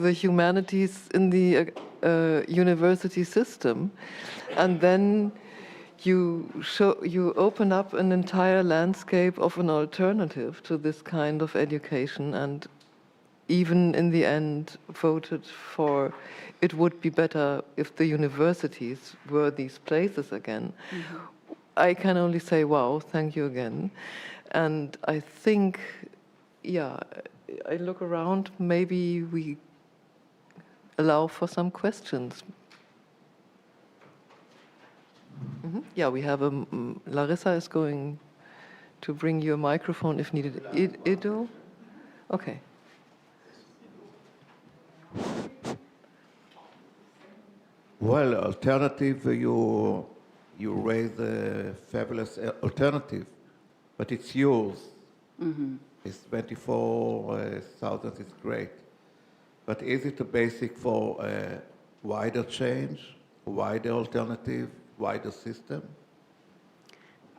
the humanities in the university system, and then you open up an entire landscape of an alternative to this kind of education, and even in the end voted for it would be better if the universities were these places again. Mm-hmm. I can only say, wow, thank you again. And I think, yeah, I look around, maybe we allow for some questions. Mm-hmm. Yeah, we have Larissa is going to bring you a microphone if needed. Ido? Okay. Well, alternative, you raise a fabulous alternative, but it's yours. Mm-hmm. It's 24,000 is great. But is it a basic for a wider change, a wider alternative, wider system?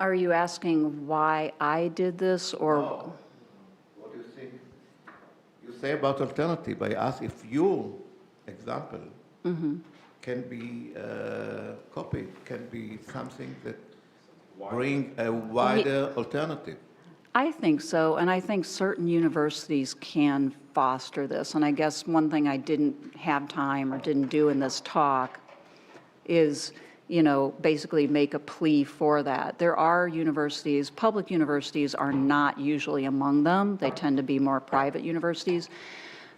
Are you asking why I did this, or? No. What do you think? You say about alternative. I ask if your example can be copied, can be something that bring a wider alternative. I think so, and I think certain universities can foster this. And I guess one thing I didn't have time or didn't do in this talk is, you know, basically make a plea for that. There are universities, public universities are not usually among them. They tend to be more private universities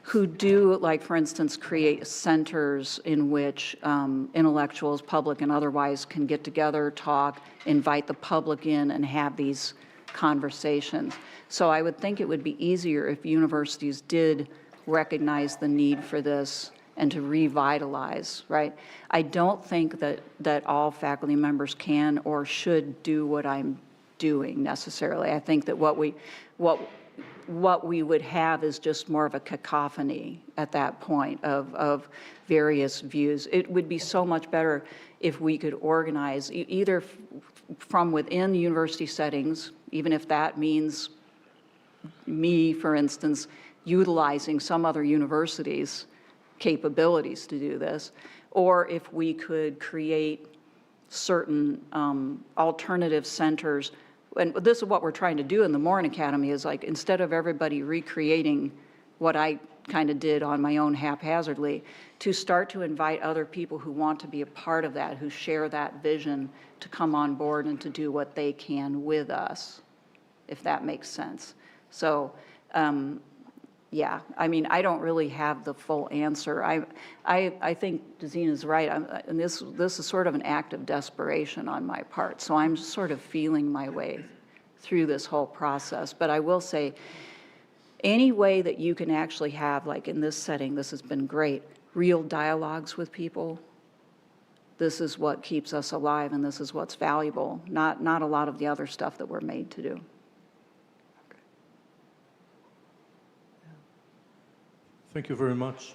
who do, like, for instance, create centers in which intellectuals, public and otherwise, can get together, talk, invite the public in, and have these conversations. So I would think it would be easier if universities did recognize the need for this and to revitalize, right? I don't think that all faculty members can or should do what I'm doing necessarily. I think that what we would have is just more of a cacophony at that point of various views. It would be so much better if we could organize either from within university settings, even if that means me, for instance, utilizing some other university's capabilities to do this, or if we could create certain alternative centers. And this is what we're trying to do in the Morin Academy, is like, instead of everybody recreating what I kind of did on my own haphazardly, to start to invite other people who want to be a part of that, who share that vision, to come on board and to do what they can with us, if that makes sense. So, yeah, I mean, I don't really have the full answer. I think Dazina's right, and this is sort of an act of desperation on my part. So I'm just sort of feeling my way through this whole process. But I will say, any way that you can actually have, like in this setting, this has been great, real dialogues with people. This is what keeps us alive, and this is what's valuable, not a lot of the other stuff that we're made to do. Thank you very much.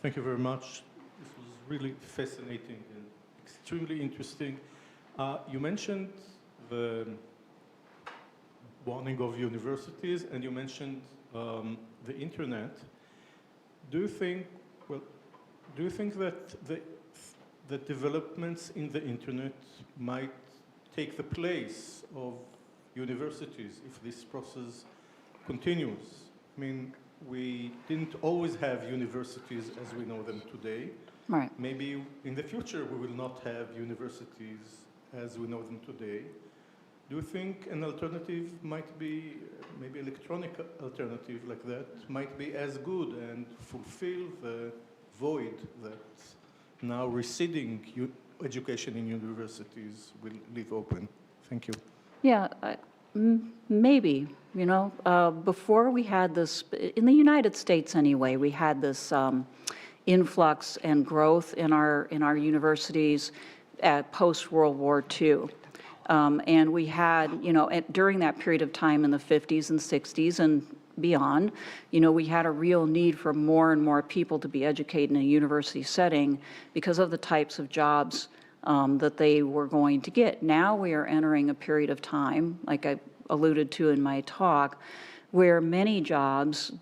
Thank you very much. This was really fascinating and extremely interesting. You mentioned the warning of universities, and you mentioned the internet. Do you think that the developments in the internet might take the place of universities if this process continues? I mean, we didn't always have universities as we know them today. Right. Maybe in the future we will not have universities as we know them today. Do you think an alternative might be, maybe electronic alternative like that, might be as good and fulfill the void that now receding education in universities will leave open? Thank you. Yeah, maybe, you know, before we had this, in the United States anyway, we had this influx and growth in our universities at post-World War II. And we had, you know, during that period of time in the 50s and 60s and beyond, you know, we had a real need for more and more people to be educated in a university setting because of the types of jobs that they were going to get. Now we are entering a period of time, like I alluded to in my talk, where many jobs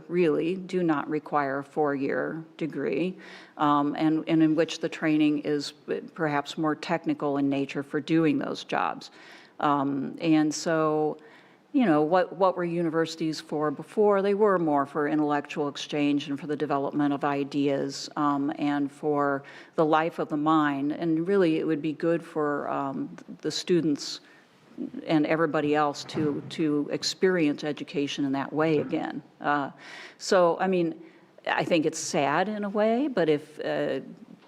really do not require a 4-year degree, and in which the training is perhaps more technical in nature for doing those jobs. And so, you know, what were universities for before? They were more for intellectual exchange and for the development of ideas, and for the life of the mind. And really, it would be good for the students and everybody else to experience education in that way again. So, I mean, I think it's sad in a way, but if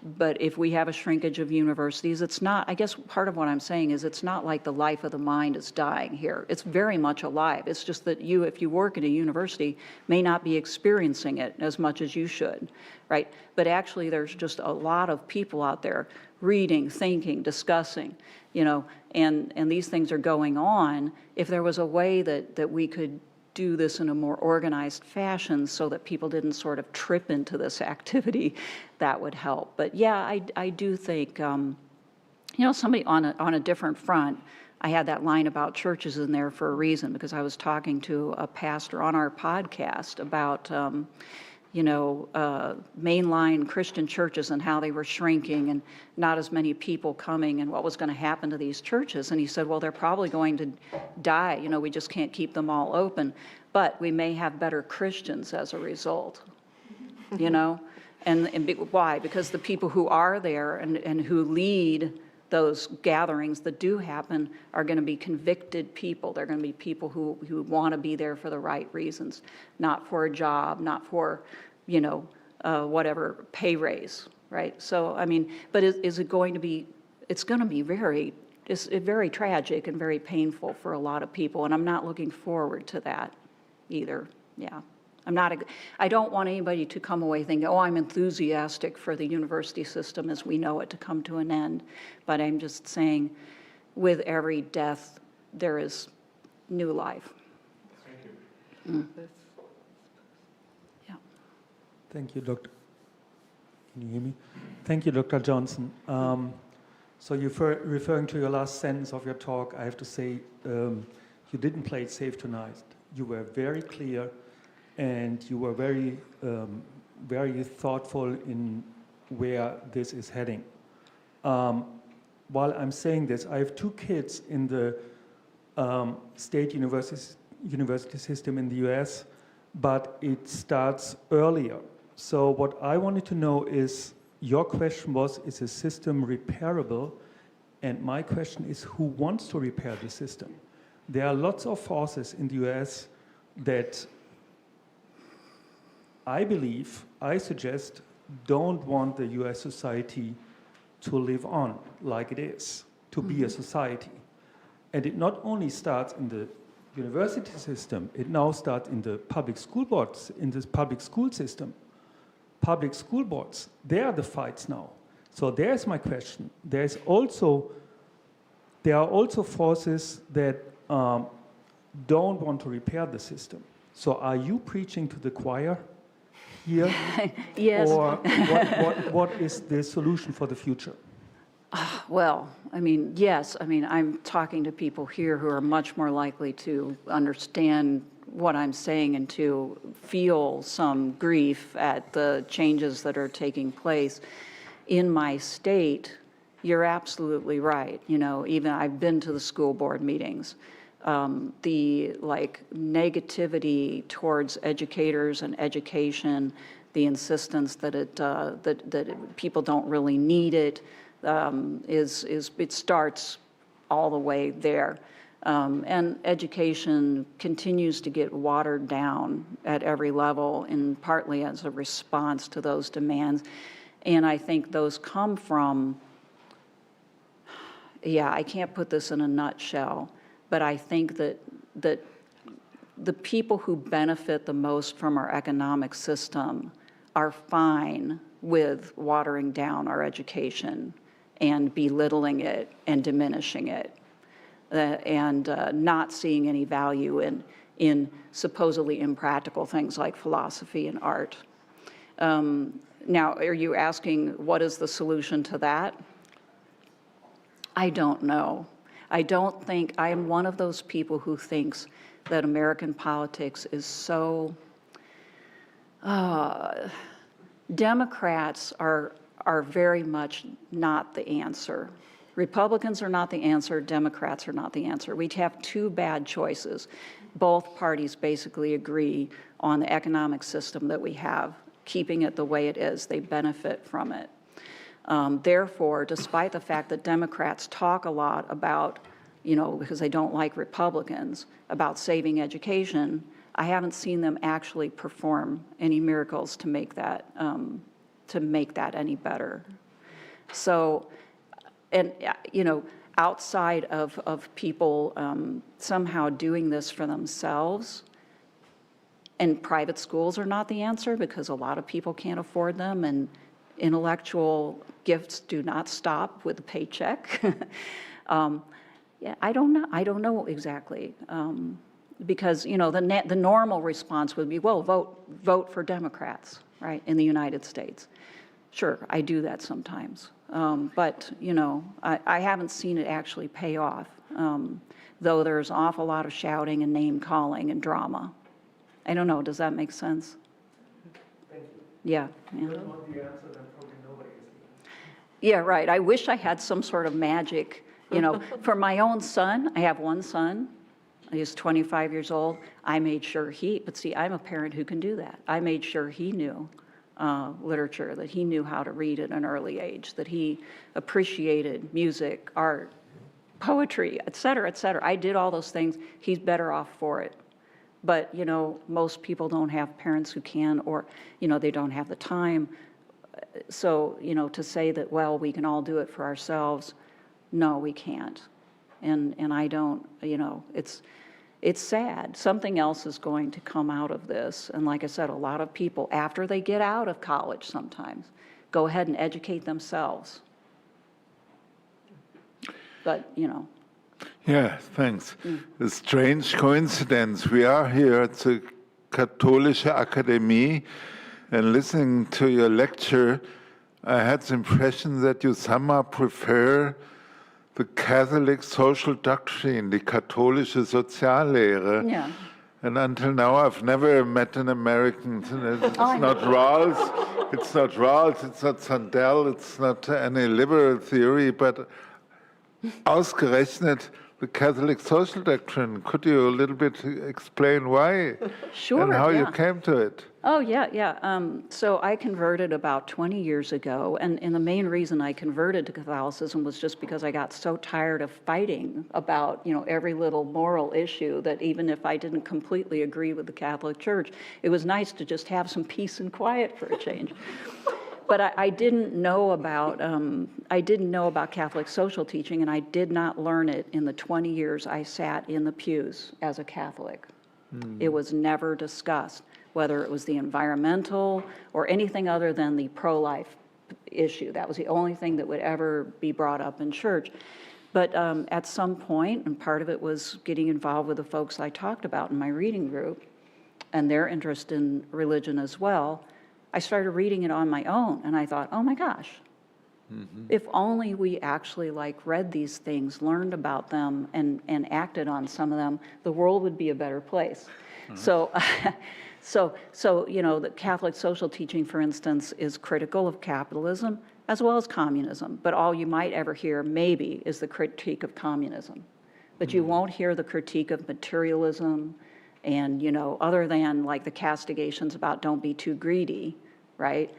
But if we have a shrinkage of universities, it's not, I guess part of what I'm saying is it's not like the life of the mind is dying here. It's very much alive. It's just that you, if you work at a university, may not be experiencing it as much as you should, right? But actually there's just a lot of people out there reading, thinking, discussing, you know, and these things are going on. If there was a way that we could do this in a more organized fashion so that people didn't sort of trip into this activity, that would help. But yeah, I do think, you know, somebody on a different front, I had that line about churches in there for a reason, because I was talking to a pastor on our podcast about, you know, mainline Christian churches and how they were shrinking and not as many people coming and what was going to happen to these churches. And he said, well, they're probably going to die. You know, we just can't keep them all open. But we may have better Christians as a result, you know? Why? Because the people who are there and who lead those gatherings that do happen are going to be convicted people. They're going to be people who want to be there for the right reasons, not for a job, not for, you know, whatever, pay raise, right? So, I mean, but is it going to be, it's going to be very tragic and very painful for a lot of people, and I'm not looking forward to that either, yeah. I don't want anybody to come away thinking, oh, I'm enthusiastic for the university system as we know it to come to an end. But I'm just saying, with every death, there is new life. Thank you. Yeah. Thank you, Dr. Can you hear me? Thank you, Dr. Johnson. So you're referring to your last sentence of your talk, I have to say, you didn't play it safe tonight. You were very clear, and you were very, very thoughtful in where this is heading. While I'm saying this, I have 2 kids in the state university system in the US, but it starts earlier. So what I wanted to know is, your question was, is the system repairable? And my question is, who wants to repair the system? There are lots of forces in the US that I suggest, don't want the US society to live on like it is, to be a society. And it not only starts in the university system, it now starts in the public school boards, in this public school system. Public school boards, they are the fights now. So there's my question. There are also forces that don't want to repair the system. So are you preaching to the choir here? Yes. Or what is the solution for the future? Well, I mean, yes. I mean, I'm talking to people here who are much more likely to understand what I'm saying and to feel some grief at the changes that are taking place. In my state, you're absolutely right. You know, even I've been to the school board meetings. The negativity towards educators and education, the insistence that that people don't really need it, it starts all the way there. And education continues to get watered down at every level, and partly as a response to those demands. And I think those come from, yeah, I can't put this in a nutshell, but I think that the people who benefit the most from our economic system are fine with watering down our education and belittling it and diminishing it. And not seeing any value in supposedly impractical things like philosophy and art. Now, are you asking what is the solution to that? I don't know. I don't think, I am one of those people who thinks that American politics is so, Democrats are very much not the answer. Republicans are not the answer, Democrats are not the answer. We'd have 2 bad choices. Both parties basically agree on the economic system that we have, keeping it the way it is. They benefit from it. Therefore, despite the fact that Democrats talk a lot about, you know, because they don't like Republicans, about saving education, I haven't seen them actually perform any miracles to make that any better. So, and, outside of people somehow doing this for themselves, and private schools are not the answer because a lot of people can't afford them, and intellectual gifts do not stop with a paycheck. Yeah, I don't know exactly. Because, the normal response would be, well, vote for Democrats, right, in the United States. Sure, I do that sometimes. But, I haven't seen it actually pay off, though there's an awful lot of shouting and name-calling and drama. I don't know, does that make sense? Thank you. Yeah. If that's not the answer, then probably nobody is the answer. Yeah, right. I wish I had some sort of magic, For my own son, I have one son. He's 25 years old. I made sure but see, I'm a parent who can do that. I made sure he knew literature, that he knew how to read at an early age, that he appreciated music, art, poetry, et cetera, et cetera. I did all those things. He's better off for it. But, most people don't have parents who can, or, they don't have the time. So, to say that, well, we can all do it for ourselves, no, we can't. And I don't, it's sad. Something else is going to come out of this. And like I said, a lot of people, after they get out of college sometimes, go ahead and educate themselves. But, Yeah, thanks. A strange coincidence. We are here at the Katholische Akademie, and listening to your lecture, I had the impression that you somehow prefer the Catholic social doctrine, die katholische Soziallehre. Yeah. And until now, I've never met an American. It's not Rawls, it's not Sandel, it's not any liberal theory, but ausgerechnet the Catholic social doctrine. Could you a little bit explain why? Sure, and how you yeah. came to it? Oh, yeah. So I converted about 20 years ago, and the main reason I converted to Catholicism was just because I got so tired of fighting about, every little moral issue, that even if I didn't completely agree with the Catholic Church, it was nice to just have some peace and quiet for a change. But I didn't know about Catholic social teaching, and I did not learn it in the 20 years I sat in the pews as a Catholic. It was never discussed, whether it was the environmental or anything other than the pro-life issue. That was the only thing that would ever be brought up in church. But at some point, and part of it was getting involved with the folks I talked about in my reading group and their interest in religion as well, I started reading it on my own, and I thought, oh my gosh, if only we actually read these things, learned about them, and acted on some of them, the world would be a better place. So the Catholic social teaching, for instance, is critical of capitalism as well as communism. But all you might ever hear, maybe, is the critique of communism. But you won't hear the critique of materialism and, other than the castigations about don't be too greedy, right?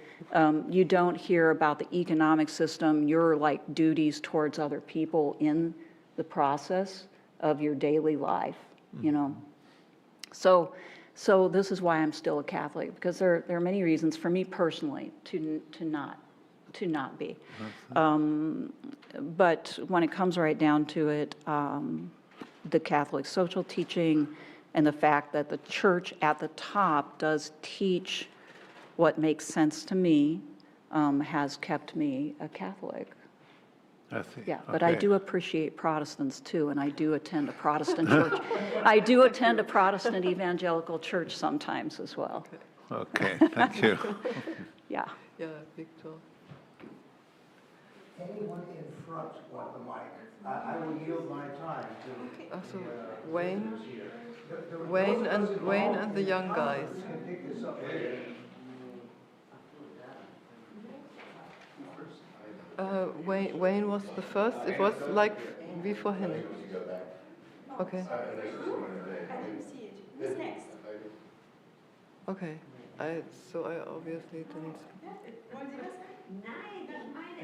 You don't hear about the economic system, your duties towards other people in the process of your daily life, So this is why I'm still a Catholic, because there are many reasons for me personally to not be. But when it comes right down to it, the Catholic social teaching and the fact that the church at the top does teach what makes sense to me has kept me a Catholic. I see. Yeah, but I do appreciate Protestants too, and I do attend a Protestant church. I do attend a Protestant evangelical church sometimes as well. Okay, thank you. Yeah. Yeah, Victor. Anyone in front want the mic? I will yield my time to Also, Wayne and the young guys. can pick this up later. Wayne was the first. It was before him. Okay. I didn't see it. Who's next? Okay. So I obviously didn't. Wollen Sie was sagen? Nein, das meine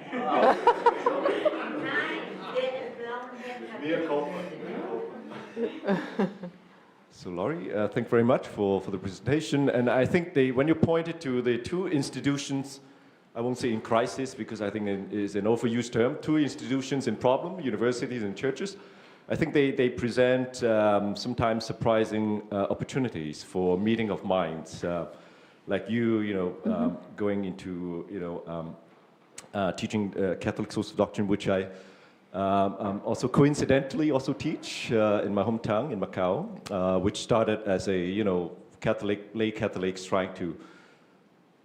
Nein, So Laurie, thank you very much for the presentation. And I think when you pointed to the two institutions I won't say in crisis because I think it is an overused term, two institutions in problem, universities and churches. I think they present sometimes surprising opportunities for meeting of minds. Like going into, teaching Catholic social doctrine, which I also coincidentally also teach in my hometown in Macau, which started as a, lay Catholics trying to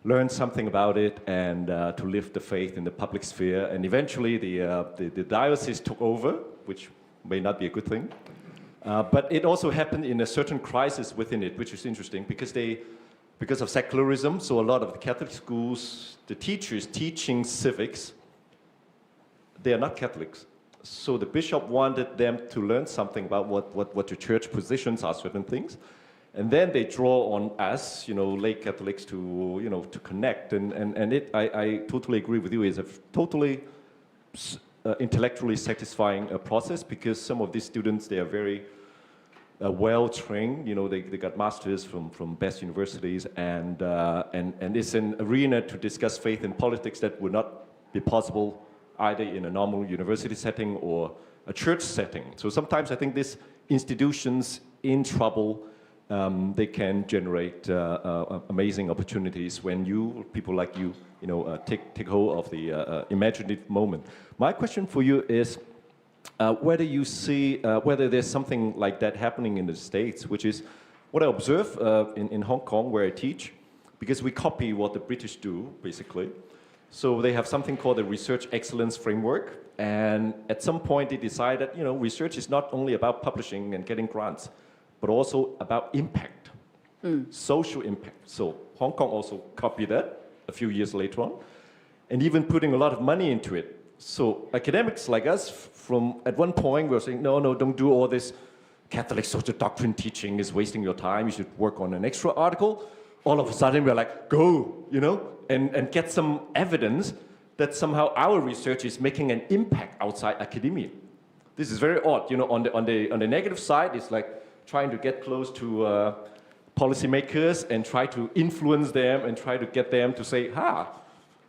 learn something about it and to live the faith in the public sphere. And eventually the diocese took over, which may not be a good thing. But it also happened in a certain crisis within it, which is interesting because of secularism. So a lot of the Catholic schools, the teachers teaching civics, they are not Catholics. So the bishop wanted them to learn something about what the church positions are certain things. And then they draw on us, lay Catholics to connect. And I totally agree with you, it's a totally intellectually satisfying process because some of these students, they are very well trained. They got masters from best universities, and it's an arena to discuss faith and politics that would not be possible either in a normal university setting or a church setting. So sometimes I think these institutions in trouble, they can generate amazing opportunities when people like you, take hold of the imaginative moment. My question for you is whether you see whether there's something like that happening in the States, which is what I observe in Hong Kong where I teach, because we copy what the British do, basically. So they have something called the Research Excellence Framework, and at some point they decided, research is not only about publishing and getting grants, but also about impact, social impact. So Hong Kong also copied that a few years later on, and even putting a lot of money into it. So academics like us, from at one point, we were saying, no, don't do all this Catholic social doctrine teaching, is wasting your time, you should work on an extra article. All of a sudden, we're like, go, and get some evidence that somehow our research is making an impact outside academia. This is very odd. On the negative side, it's like trying to get close to policymakers and try to influence them and try to get them to say,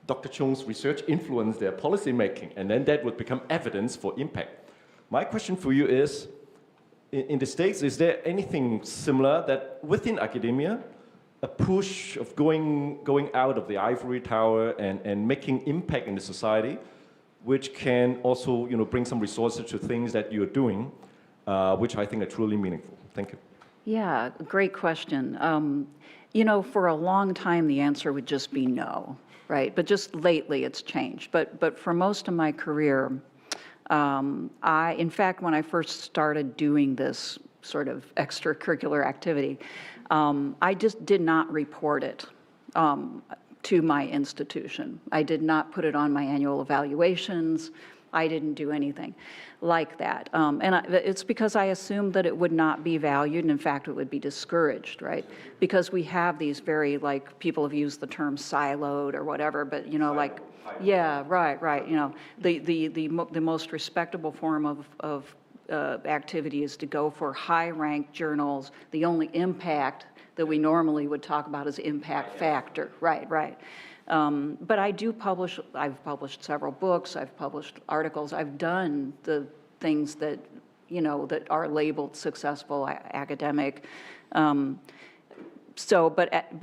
Dr. Chung's research influenced their policy making, and then that would become evidence for impact. My question for you is, in the States, is there anything similar that within academia, a push of going out of the ivory tower and making impact in the society, which can also bring some resources to things that you're doing, which I think are truly meaningful? Thank you. Yeah, great question. For a long time, the answer would just be no, right? But just lately, it's changed. But for most of my career, in fact, when I first started doing this sort of extracurricular activity, I just did not report it to my institution. I did not put it on my annual evaluations. I didn't do anything like that. It's because I assumed that it would not be valued, and in fact, it would be discouraged, right? Because we have these very, people have used the term siloed or whatever, but, yeah, right. The most respectable form of activity is to go for high-ranked journals. The only impact that we normally would talk about is impact factor. Right. But I do publish. I've published several books. I've published articles. I've done the things that that are labeled successful academic. But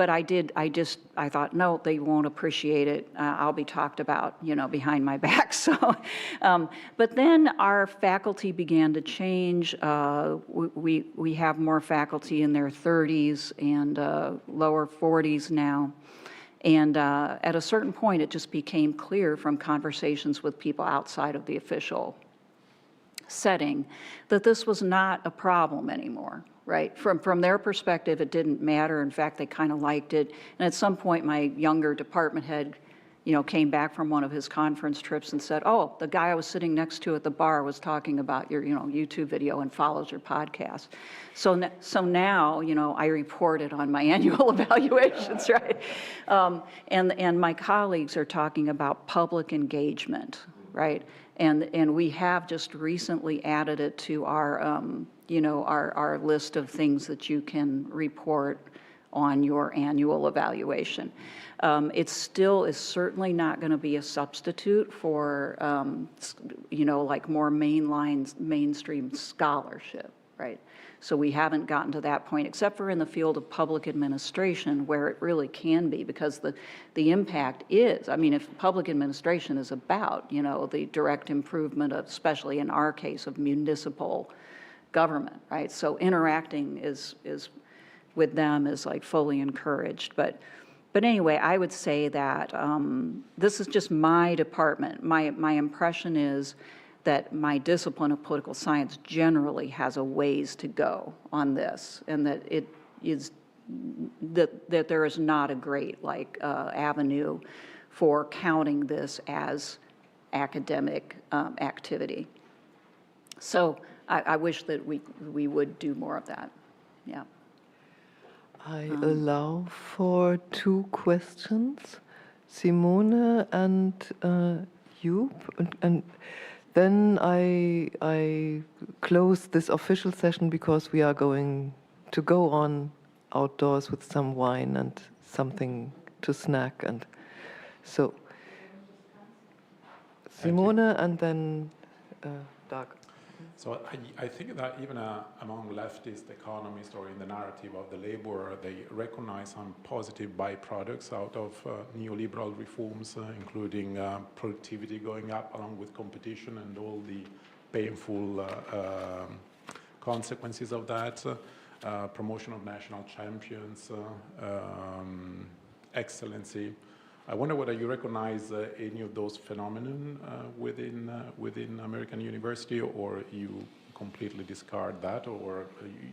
I thought, no, they won't appreciate it. I'll be talked about, behind my back. So, but then our faculty began to change. We have more faculty in their 30s and lower 40s now. And at a certain point, it just became clear from conversations with people outside of the official setting that this was not a problem anymore. Right? From their perspective, it didn't matter. In fact, they kind of liked it. And at some point, my younger department head, came back from one of his conference trips and said, "Oh, the guy I was sitting next to at the bar was talking about your, YouTube video and follows your podcast." So now, I report it on my annual evaluations, right? And my colleagues are talking about public engagement, right? And we have just recently added it to our our list of things that you can report on your annual evaluation. It still is certainly not going to be a substitute for, like more mainstream scholarship, right? So we haven't gotten to that point, except for in the field of public administration, where it really can be, because the impact is, I mean, if public administration is about, the direct improvement of, especially in our case, of municipal government, right? So interacting is with them is like fully encouraged. But anyway, I would say that this is just my department. My impression is that my discipline of political science generally has a ways to go on this, and that it is that there is not a great avenue for counting this as academic activity. So I wish that we would do more of that. Yeah. I allow for 2 questions, Simone and Joop, and then I close this official session because we are going to go on outdoors with some wine and something to snack, and so Simone and then Doug. So I think that even among leftist economists or in the narrative of the labor, they recognize some positive byproducts out of neoliberal reforms, including productivity going up along with competition and all the painful consequences of that, promotion of national champions, excellency. I wonder whether you recognize any of those phenomena within American university, or you completely discard that, or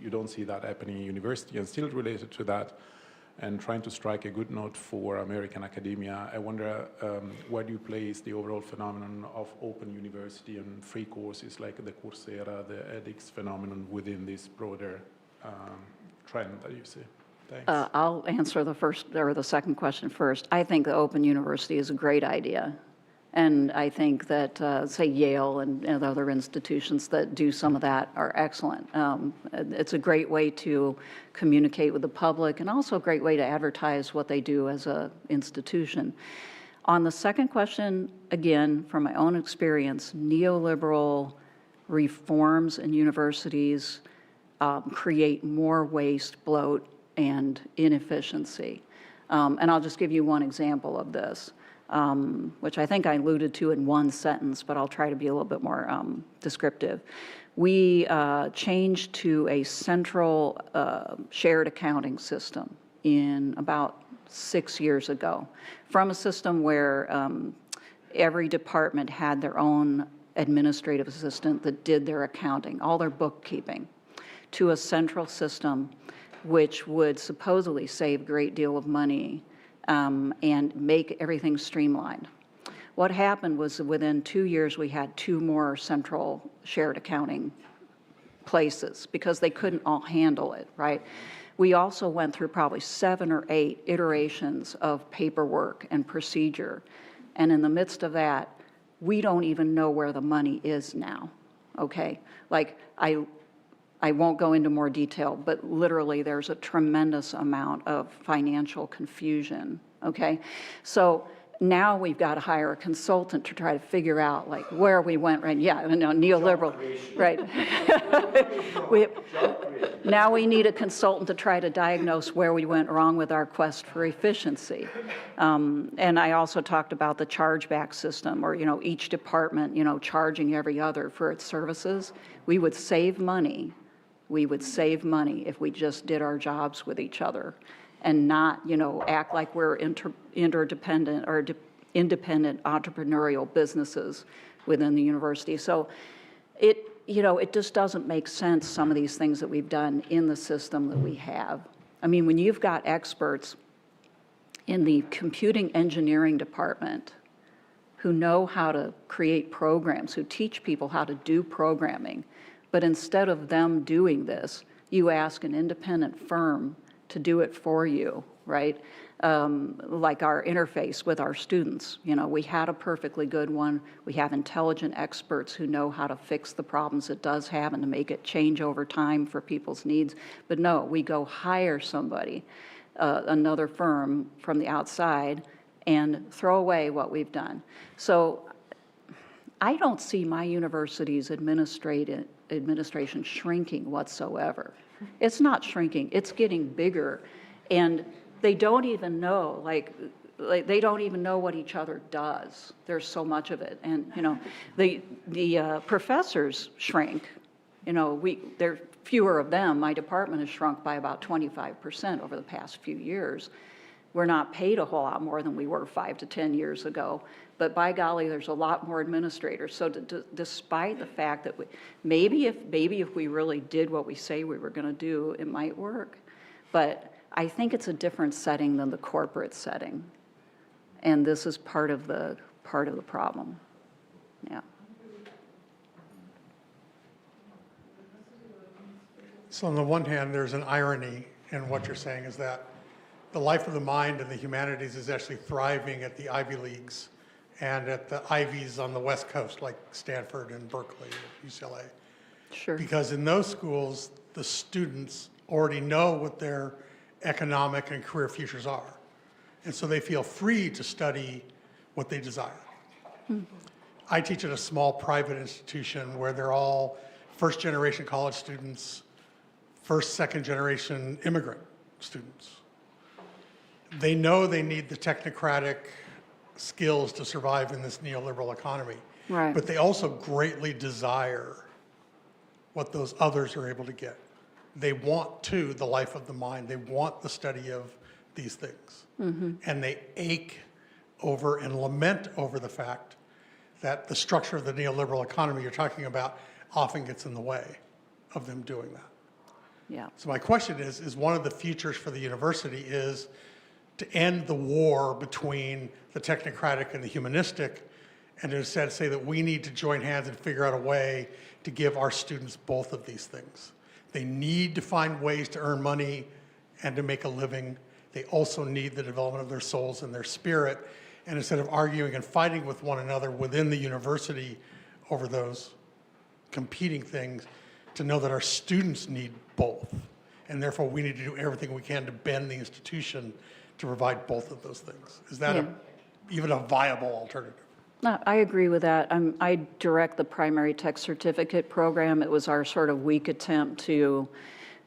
you don't see that happening in university. And still related to that, and trying to strike a good note for American academia, I wonder where do you place the overall phenomenon of open university and free courses like the Coursera, the edX phenomenon within this broader trend that you see? Thanks. I'll answer the second question first. I think the Open University is a great idea. And I think that, say, Yale and other institutions that do some of that are excellent. It's a great way to communicate with the public, and also a great way to advertise what they do as an institution. On the second question, again, from my own experience, neoliberal reforms in universities create more waste, bloat, and inefficiency. And I'll just give you one example of this, which I think I alluded to in one sentence, but I'll try to be a little bit more descriptive. We changed to a central shared accounting system in about 6 years ago, from a system where every department had their own administrative assistant that did their accounting, all their bookkeeping, to a central system which would supposedly save a great deal of money and make everything streamlined. What happened was that within 2 years, we had 2 more central shared accounting places because they couldn't all handle it, right? We also went through probably 7 or 8 iterations of paperwork and procedure. And in the midst of that, we don't even know where the money is now, okay? Like, I won't go into more detail, but literally there's a tremendous amount of financial confusion, okay? So now we've got to hire a consultant to try to figure out like where we went, right? Yeah, no, neoliberal, right? Now we need a consultant to try to diagnose where we went wrong with our quest for efficiency. And I also talked about the chargeback system, or, each department, charging every other for its services. We would save money. We would save money if we just did our jobs with each other and not, act like we're interdependent or independent entrepreneurial businesses within the university. So it just doesn't make sense, some of these things that we've done in the system that we have. I mean, when you've got experts in the computing engineering department who know how to create programs, who teach people how to do programming, but instead of them doing this, you ask an independent firm to do it for you, right? Like our interface with our students. We had a perfectly good one. We have intelligent experts who know how to fix the problems it does have and to make it change over time for people's needs. But no, we go hire somebody another firm from the outside and throw away what we've done. So I don't see my university's administration shrinking whatsoever. It's not shrinking, it's getting bigger. And they don't even know, like they don't even know what each other does. There's so much of it. And, you know, the professors shrink. You know, there are fewer of them. My department has shrunk by about 25% over the past few years. We're not paid a whole lot more than we were 5 to 10 years ago. But by golly, there's a lot more administrators. So despite the fact that maybe if we really did what we say we were going to do, it might work. But I think it's a different setting than the corporate setting. And this is part of the problem. Yeah. So on the one hand, there's an irony in what you're saying, is that the life of the mind and the humanities is actually thriving at the Ivy Leagues and at the Ivies on the West Coast, like Stanford and Berkeley and UCLA. Sure. Because in those schools, the students already know what their economic and career futures are. And so they feel free to study what they desire. I teach at a small private institution where they're all first-generation college students, first, second-generation immigrant students. They know they need the technocratic skills to survive in this neoliberal economy. Right. But they also greatly desire what those others are able to get. They want, too, the life of the mind. They want the study of these things. And they ache over and lament over the fact that the structure of the neoliberal economy you're talking about often gets in the way of them doing that. Yeah. So my question is one of the futures for the university is to end the war between the technocratic and the humanistic, and instead say that we need to join hands and figure out a way to give our students both of these things. They need to find ways to earn money and to make a living. They also need the development of their souls and their spirit. And instead of arguing and fighting with one another within the university over those competing things, to know that our students need both. And therefore, we need to do everything we can to bend the institution to provide both of those things. Is that even a viable alternative? No, I agree with that. I direct the primary tech certificate program. It was our sort of weak attempt to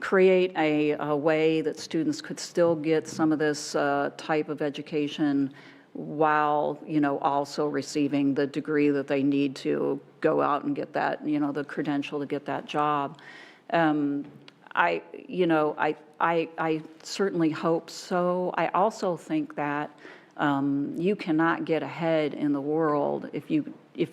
create a way that students could still get some of this type of education while, you know, also receiving the degree that they need to go out and get that, you know, the credential to get that job. I certainly hope so. I also think that you cannot get ahead in the world if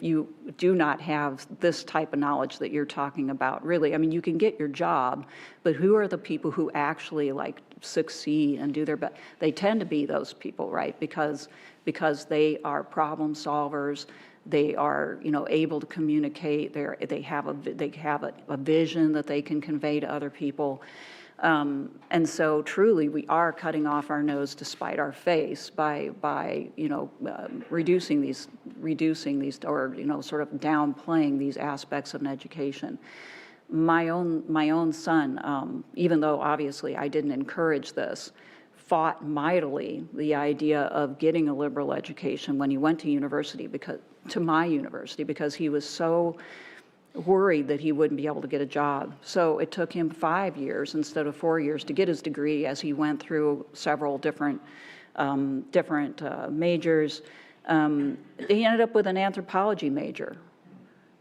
you do not have this type of knowledge that you're talking about, really. I mean, you can get your job, but who are the people who actually like succeed and do their best? They tend to be those people, right? Because they are problem solvers. They are, you know, able to communicate. They have a vision that they can convey to other people. And so truly we are cutting off our nose to spite our face by you know, reducing these, or, you know, sort of downplaying these aspects of an education. My own son, even though obviously I didn't encourage this, fought mightily the idea of getting a liberal education when he went to my university, because he was so worried that he wouldn't be able to get a job. So it took him 5 years instead of 4 years to get his degree, as he went through several different majors. He ended up with an anthropology major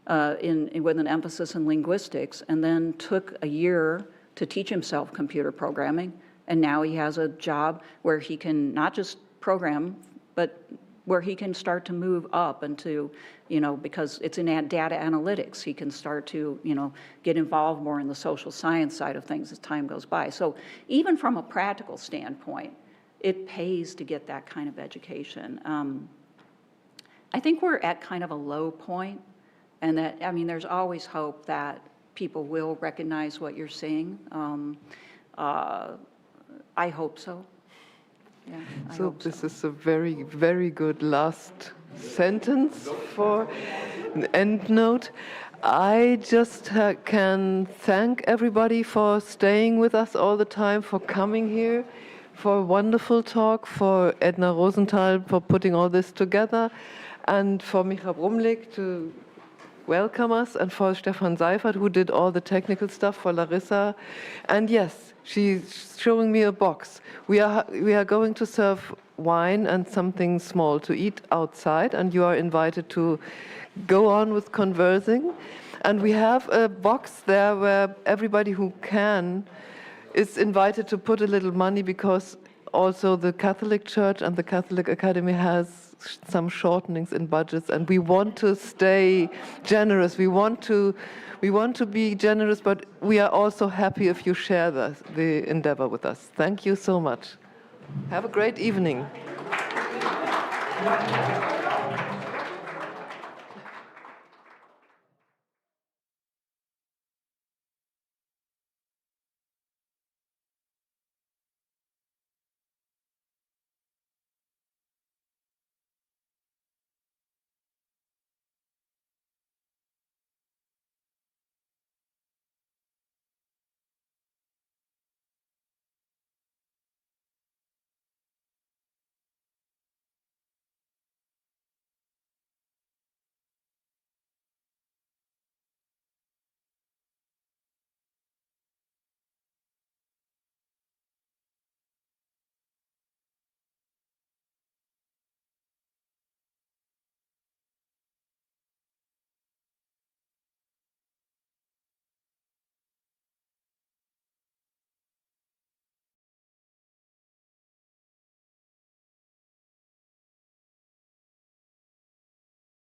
with an emphasis in linguistics, and then took a year to teach himself computer programming. And now he has a job where he can not just program, but where he can start to move up into, you know, because it's in data analytics, he can start to, you know, get involved more in the social science side of things as time goes by. So even from a practical standpoint, it pays to get that kind of education. I think we're at kind of a low point, and that, I mean, there's always hope that people will recognize what you're seeing. I hope so. Yeah, So this is a very, very good last sentence for an end note. I just can thank everybody for staying with us all the time, for coming here, for a wonderful talk, for Edna Rosenthal for putting all this together, and for Micha Brumlik to welcome us, and for Stefan Seifert, who did all the technical stuff, for Larissa. And yes, she's showing me a box. We are going to serve wine and something small to eat outside, and you are invited to go on with conversing. And we have a box there where everybody who can is invited to put a little money, because also the Catholic Church and the Catholic Academy has some shortenings in budgets, and we want to stay generous. We want to be generous, but we are also happy if you share the endeavor with us. Thank you so much. Have a great evening.